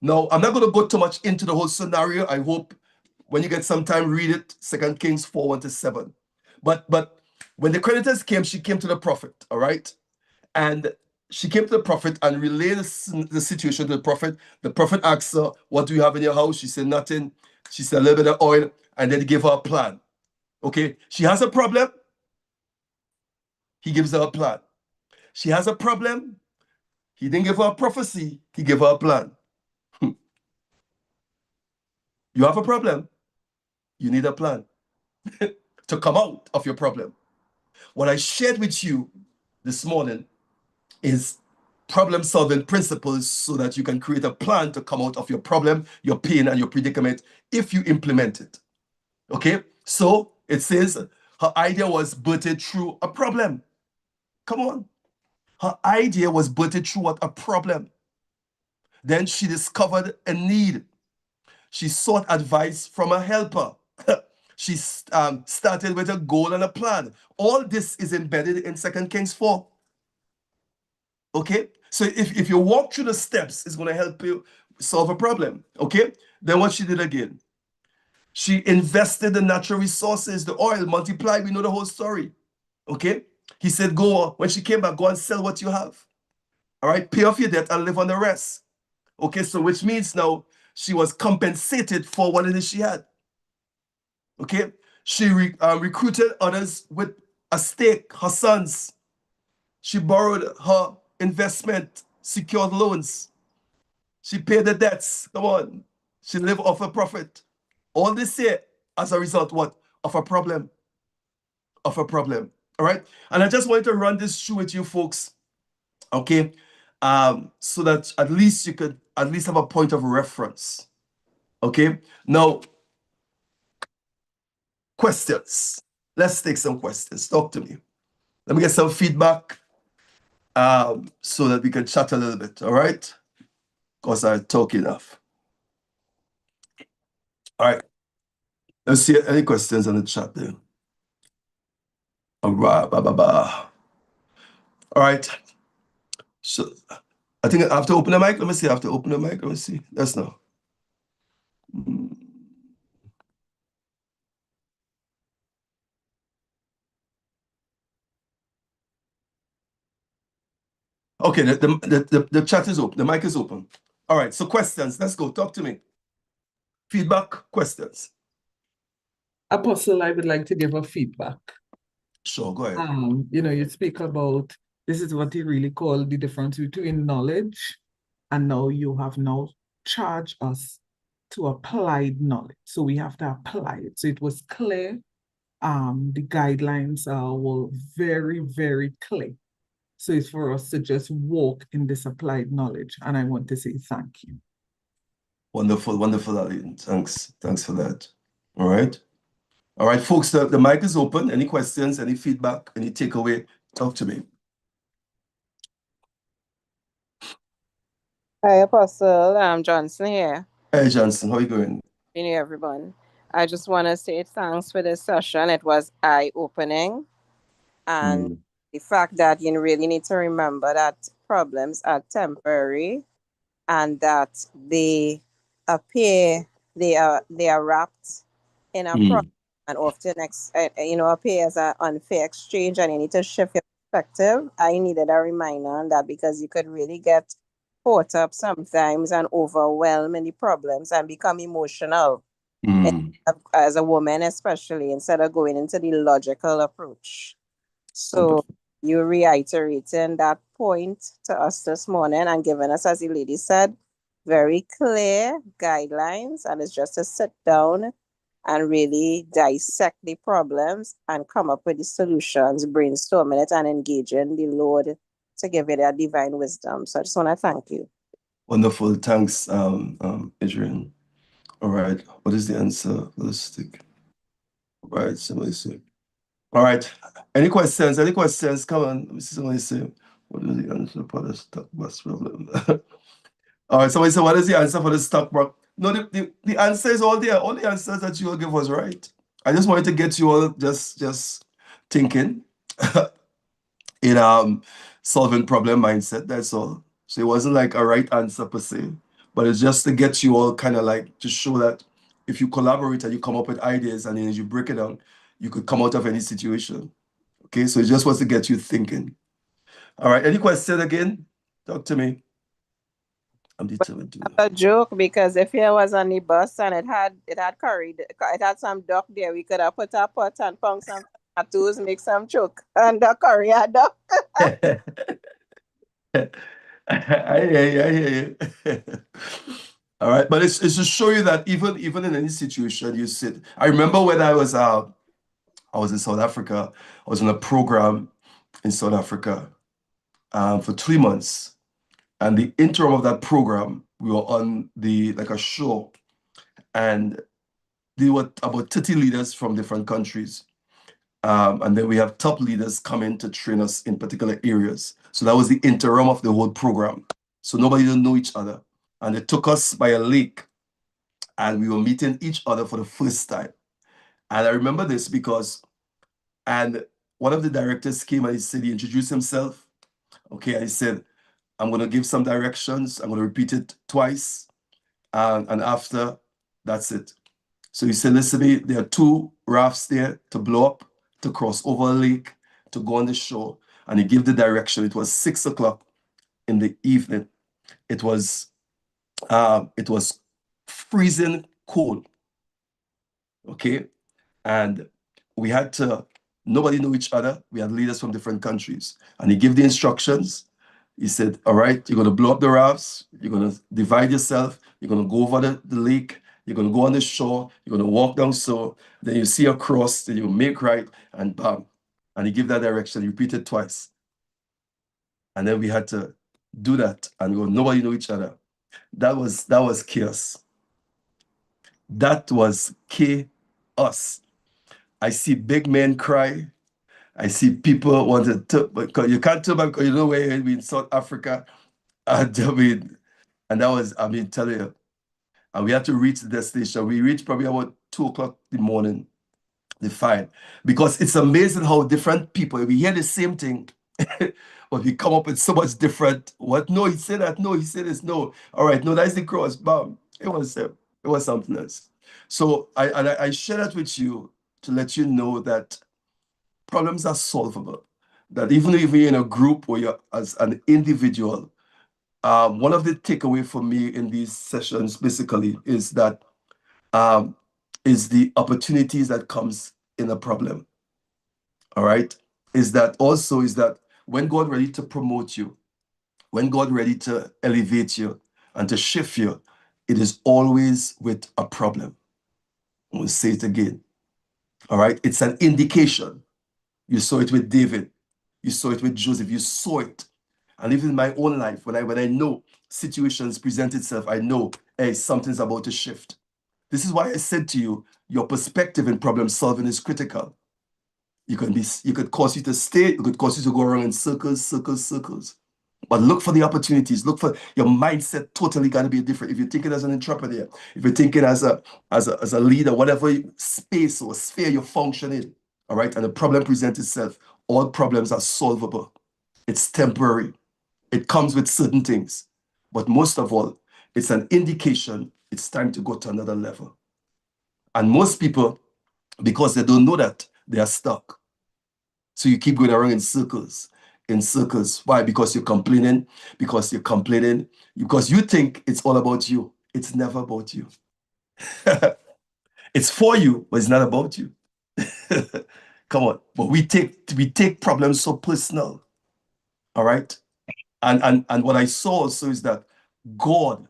Now, I'm not going to go too much into the whole scenario. I hope when you get some time, read it, 2 Kings 4:1-7. But when the creditors came, she came to the prophet, all right? And she came to the prophet and relayed the situation to the prophet. The prophet asked her, what do you have in your house? She said, nothing. She said, a little bit of oil. And then he gave her a plan. Okay? She has a problem. He gives her a plan. She has a problem. He didn't give her a prophecy. He gave her a plan. You have a problem. You need a plan to come out of your problem. What I shared with you this morning is problem-solving principles so that you can create a plan to come out of your problem, your pain, and your predicament if you implement it. Okay? So it says her idea was birthed through a problem. Come on. Her idea was birthed through what? A problem. Then she discovered a need. She sought advice from a helper. She started with a goal and a plan. All this is embedded in 2 Kings 4. Okay? So if you walk through the steps, it's going to help you solve a problem. Okay? Then what she did again? She invested the natural resources, the oil, multiplied. We know the whole story. Okay? He said, go, when she came back, go and sell what you have. All right? Pay off your debt and live on the rest. Okay? So which means now she was compensated for what it is she had. Okay? She recruited others with a stake, her sons. She borrowed her investment, secured loans. She paid the debts. Come on. She lived off a profit. All this here as a result, what? Of a problem. Of a problem. All right? And I just wanted to run this through with you folks. Okay? So that at least you could at least have a point of reference. Okay? Now, questions. Let's take some questions. Talk to me. Let me get some feedback so that we can chat a little bit. All right? Because I talk enough. All right. Let's see any questions on the chat there. All right. All right. So I think I have to open the mic. Let me see. I have to open the mic. Let me see. Let's know. Okay, the chat is open. The mic is open. All right. So questions. Let's go. Talk to me. Feedback, questions. Apostle, I would like to give a feedback. Sure, go ahead. You speak about this is what you really call the difference between knowledge, and now you have now charged us to applied knowledge. So we have to apply it. So it was clear. The guidelines were very, very clear. So it's for us to just walk in this applied knowledge. And I want to say thank you. Wonderful, wonderful, Aline. Thanks for that. All right. All right, folks, the mic is open. Any questions, any feedback, any takeaway? Talk to me. Hi, Apostle. I'm Johnson here. Hey, Johnson, how are you going? Good evening, everyone. I just want to say thanks for this session. It was eye-opening. And the fact that you really need to remember that problems are temporary and that they appear, they are wrapped in a problem and often appear as an unfair exchange, and you need to shift your perspective. I needed a reminder on that because you could really get caught up sometimes and overwhelmed in the problems and become emotional as a woman, especially, instead of going into the logical approach. So you reiterating that point to us this morning and giving us, as the lady said, very clear guidelines, and it's just to sit down and really dissect the problems and come up with the solutions, brainstorming it and engaging the Lord to give it a divine wisdom. So I just want to thank you. Wonderful. Thanks, Adrian. All right. What is the answer? Let's stick. All right. Somebody say. All right. Any questions? Any questions? Come on. Let me see somebody say. What is the answer for the stock bus problem? All right. Somebody say, what is the answer for the stock market? No, the answer is all there. All the answers that you will give was right. I just wanted to get you all just thinking in solving problem mindset. That's all. So it wasn't like a right answer per se, but it's just to get you all kind of like to show that if you collaborate and you come up with ideas and then as you break it down, you could come out of any situation. Okay, so it just was to get you thinking. All right, any question again? Talk to me. I'm determined to. A joke, because if it was on the bus and it had curry, it had some duck there, we could have put a pot and punk some tomatoes, make some choke, and the curry had duck. I hear you, I hear you. All right, but it's to show you that even in any situation you sit. I remember when I was in South Africa. I was on a program in South Africa for 3 months, and the interim of that program, we were on like a show, and there were about 30 leaders from different countries. And then we have top leaders coming to train us in particular areas. So that was the interim of the whole program. So nobody didn't know each other. And they took us by a lake and we were meeting each other for the first time. And I remember this because, and one of the directors came and he said, he introduced himself. Okay, and he said, I'm going to give some directions. I'm going to repeat it twice. And after, that's it. So he said, listen to me, there are 2 rafts there to blow up, to cross over a lake, to go on the shore. And he gave the direction. It was 6 o'clock in the evening. It was freezing cold. Okay. And we had to, nobody knew each other. We had leaders from different countries. And he gave the instructions. He said, all right, you're going to blow up the rafts. You're going to divide yourself. You're going to go over the lake. You're going to go on the shore. You're going to walk down so. Then you see a cross. Then you make right and bam. And he gave that direction. He repeated twice. And then we had to do that. And nobody knew each other. That was chaos. That was chaos. I see big men cry. I see people want to, because you can't turn back because you know where you're in South Africa. And and that was, tell you, and we had to reach the destination. We reached probably about 2 o'clock in the morning, the fine. Because it's amazing how different people, we hear the same thing, but we come up with so much different, what? No, he said that, no, he said this, no. All right, no, that's the cross, bam. It was something else. So I share that with you to let you know that problems are solvable. That even if you're in a group or you're as an individual, one of the takeaway for me in these sessions basically is that is the opportunities that comes in a problem. All right, is that when God ready to promote you, when God ready to elevate you and to shift you, it is always with a problem. I'm going to say it again. All right, it's an indication. You saw it with David. You saw it with Joseph. You saw it. And even in my own life, when I know situations present itself, I know, hey, something's about to shift. This is why I said to you, your perspective in problem solving is critical. You could cause you to stay, it could cause you to go around in circles, circles, circles. But look for the opportunities. Look for your mindset. Totally got to be different. If you're thinking as an entrepreneur, if you're thinking as a leader, whatever space or sphere you function in, all right, and the problem presents itself, all problems are solvable. It's temporary. It comes with certain things. But most of all, it's an indication it's time to go to another level. And most people, because they don't know that, they are stuck. So you keep going around in circles. Why? Because you're complaining, because you think it's all about you. It's never about you. It's for you, but it's not about you. Come on. But we take problems so personal. All right. And what I saw also is that God,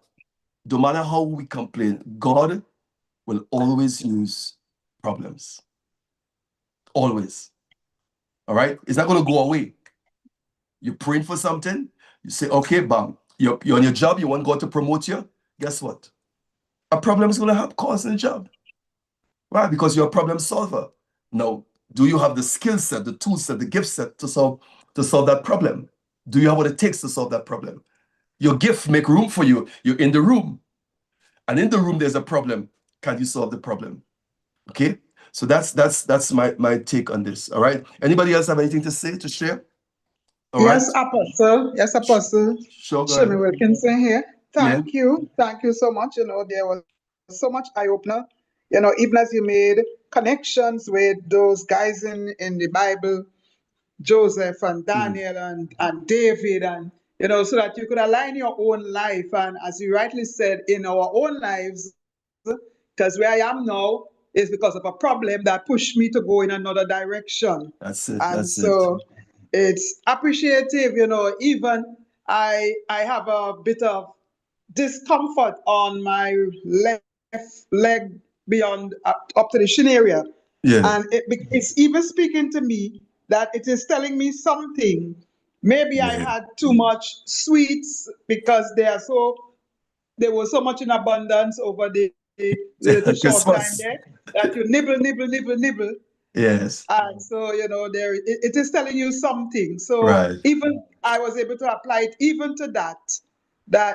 no matter how we complain, God will always use problems. Always. All right? It's not going to go away. You're praying for something, you say, okay, bam, you're on your job, you want God to promote you. Guess what? A problem is going to have cause in the job. Why? Because you're a problem solver. No, Do you have the skill set, the tool set, the gift set to solve that problem? Do you have what it takes to solve that problem? Your gift make room for you. You're in the room, and in the room there's a problem. Can you solve the problem? Okay, so that's my take on this. All right. Anybody else have anything to say, to share? All right. Yes, Apostle. Yes, Apostle. Sure, go Shimmy ahead. Wilkinson here. Yeah. Thank you. Thank you so much. There was so much eye-opener. Even as you made connections with those guys in the Bible, Joseph and Daniel and David, and so that you could align your own life. And as you rightly said, in our own lives, because where I am now is because of a problem that pushed me to go in another direction. That's it. And That's it. so it's appreciative, even I have a bit of discomfort on my left leg beyond up to the shin area. Yeah. And it's even speaking to me that it is telling me something. Maybe I had too much sweets because there was so much in abundance over the short time Christmas. there that you nibble, nibble, nibble, nibble. Yes. And so, it is telling you something. So Right. even I was able to apply it even to that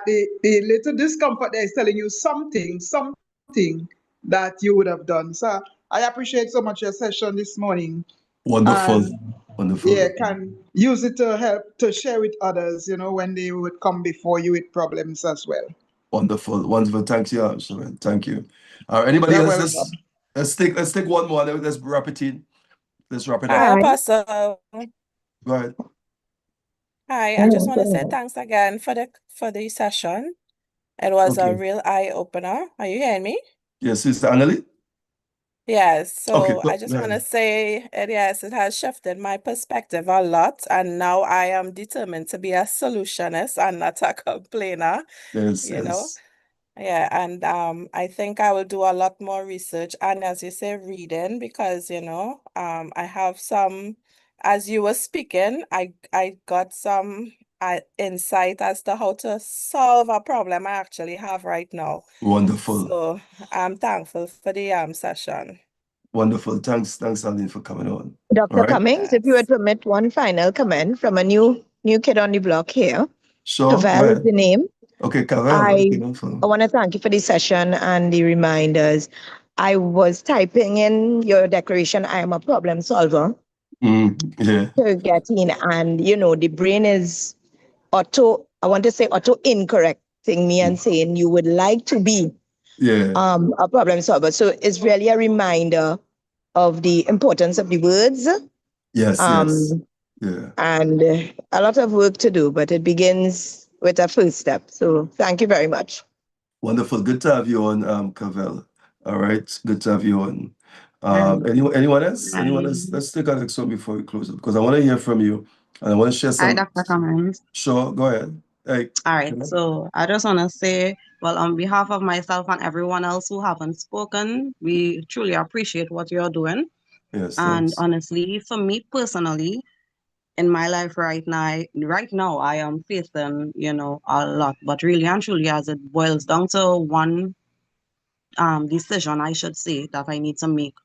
the little discomfort there is telling you something that you would have done. So I appreciate so much your session this morning. Wonderful. And Wonderful. yeah, can use it to help to share with others, when they would come before you with problems as well. Wonderful. Wonderful. Thank you, Sharon. Thank you. Anybody You're else? welcome. Let's take one more. Let's wrap it in. Let's wrap it up. Hi, Apostle. Go ahead. Hi, I just want to say thanks again for the session. It was a Okay. real eye opener. Are you hearing me? Yes, Sister Annalie? Yes. Okay, So go I just want to ahead. say, yes, it has shifted my perspective a lot, and now I am determined to be a solutionist and not a complainer, Yes, you know. yes. Yeah, and I think I will do a lot more research and, as you say, reading, because I have some, as you were speaking, I got some insight as to how to solve a problem I actually have right now. Wonderful. So I'm thankful for the session. Wonderful. Thanks, Aline, for coming on. All Dr. right. Cummings, if you would permit one final comment from a new kid on the block here. Sure, go Cavell is ahead. the name. Okay, Cavell. I Okay, wonderful. want to thank you for the session and the reminders. I was typing in your declaration, I am a problem solver, Yeah. to get in, and the brain is I want to say auto incorrecting me and saying you would like to be Yeah. a problem solver. So it's really a reminder of the importance of the words. Yes, yes. Yeah. And a lot of work to do, but it begins with a first step. So thank you very much. Wonderful. Good to have you on, Cavell. All right. Good to have you on. Anyone else? Anyone else? Let's take our next one before we close it, because I want to hear from you and I want to share Hi, some. Dr. Cummings. Sure, go ahead. Hey. All right, so I just want to say, well, on behalf of myself and everyone else who haven't spoken, we truly appreciate what you're doing. Yes, And thanks. honestly, for me personally, in my life right now, I am facing, a lot. But really and truly, as it boils down to one decision, I should say, that I need to make.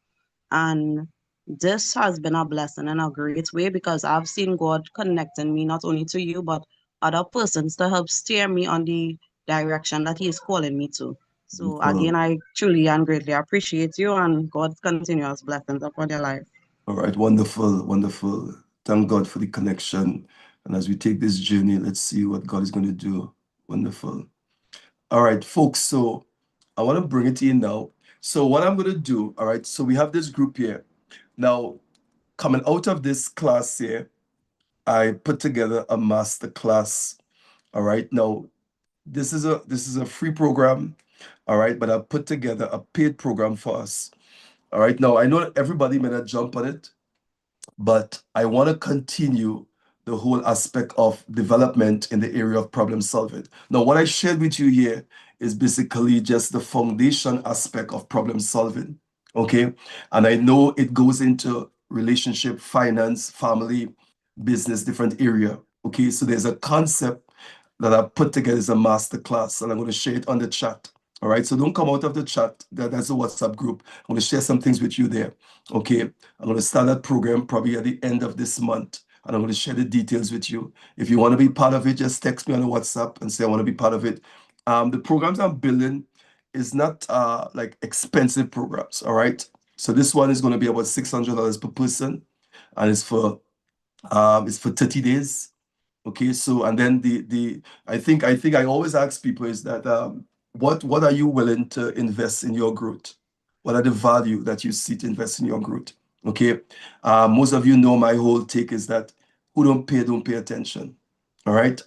And this has been a blessing in a great way, because I've seen God connecting me not only to you, but other persons to help steer me on the direction that He is calling me to. So again, I truly and greatly appreciate you, and God's continuous blessings upon your life. All right, wonderful, wonderful. Thank God for the connection. And as we take this journey, let's see what God is going to do. Wonderful. All right, folks, so I want to bring it in now. So what I'm going to do, all right, so we have this group here. Now, coming out of this class here, I put together a masterclass. All right, now this is a free program, all right, but I put together a paid program for us. All right, now I know everybody may not jump on it, but I want to continue the whole aspect of development in the area of problem solving. Now, what I shared with you here is basically just the foundation aspect of problem solving, okay? And I know it goes into relationship, finance, family, business, different area, okay? So there's a concept that I put together as a master class, and I'm going to share it on the chat, All right, so don't come out of the chat. That's a WhatsApp group. I'm going to share some things with you there. Okay, I'm going to start that program probably at the end of this month, and I'm going to share the details with you. If you want to be part of it, just text me on the WhatsApp and say I want to be part of it. The programs I'm building is not like expensive programs. All right, so this one is going to be about $600 per person, and it's for 30 days. Okay, so and then I think I always ask people is that what are you willing to invest in your growth? What are the value that you see to invest in your growth? Okay, most of you know my whole take is that who don't pay attention. All right,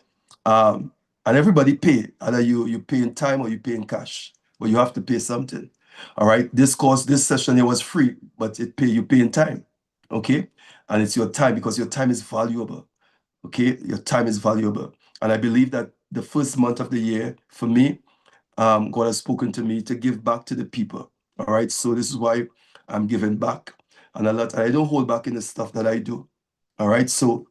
and everybody pay, either you pay in time or you pay in cash, but you have to pay something. All right, this session here was free, but you pay in time. Okay, and it's your time because your time is valuable. Okay, your time is valuable. And I believe that the first month of the year, for me, God has spoken to me to give back to the people. All right, so this is why I'm giving back. And I don't hold back in the stuff that I do. All right, so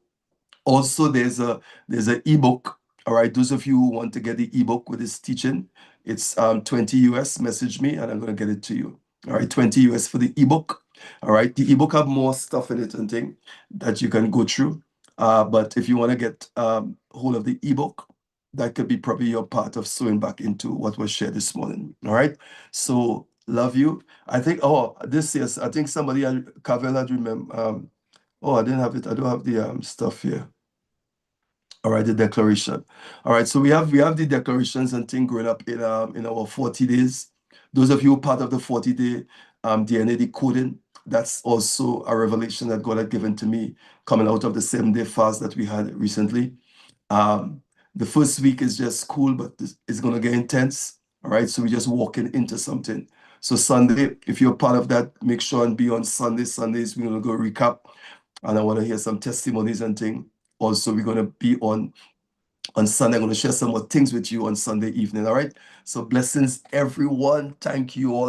also there's an ebook. All right, those of you who want to get the ebook with this teaching, it's 20 US. Message me and I'm going to get it to you. All right, 20 US for the ebook. All right, the ebook have more stuff in it and thing that you can go through. But if you want to get hold of the ebook, that could be probably your part of sewing back into what was shared this morning. All right, so love you. I think I think somebody Cavell had remember. I didn't have it. I don't have the stuff here. All right, the declaration. All right, so we have the declarations and thing growing up in our 40 days. Those of you part of the 40-day DNA decoding, that's also a revelation that God had given to me coming out of the 7-day fast that we had recently. The first week is just cool, but it's going to get intense. All right, so we're just walking into something. So Sunday, if you're part of that, make sure and be on Sunday. Sundays, we're going to go recap. And I want to hear some testimonies and things. Also, we're going to be on Sunday. I'm going to share some more things with you on Sunday evening. All right. So blessings, everyone. Thank you all.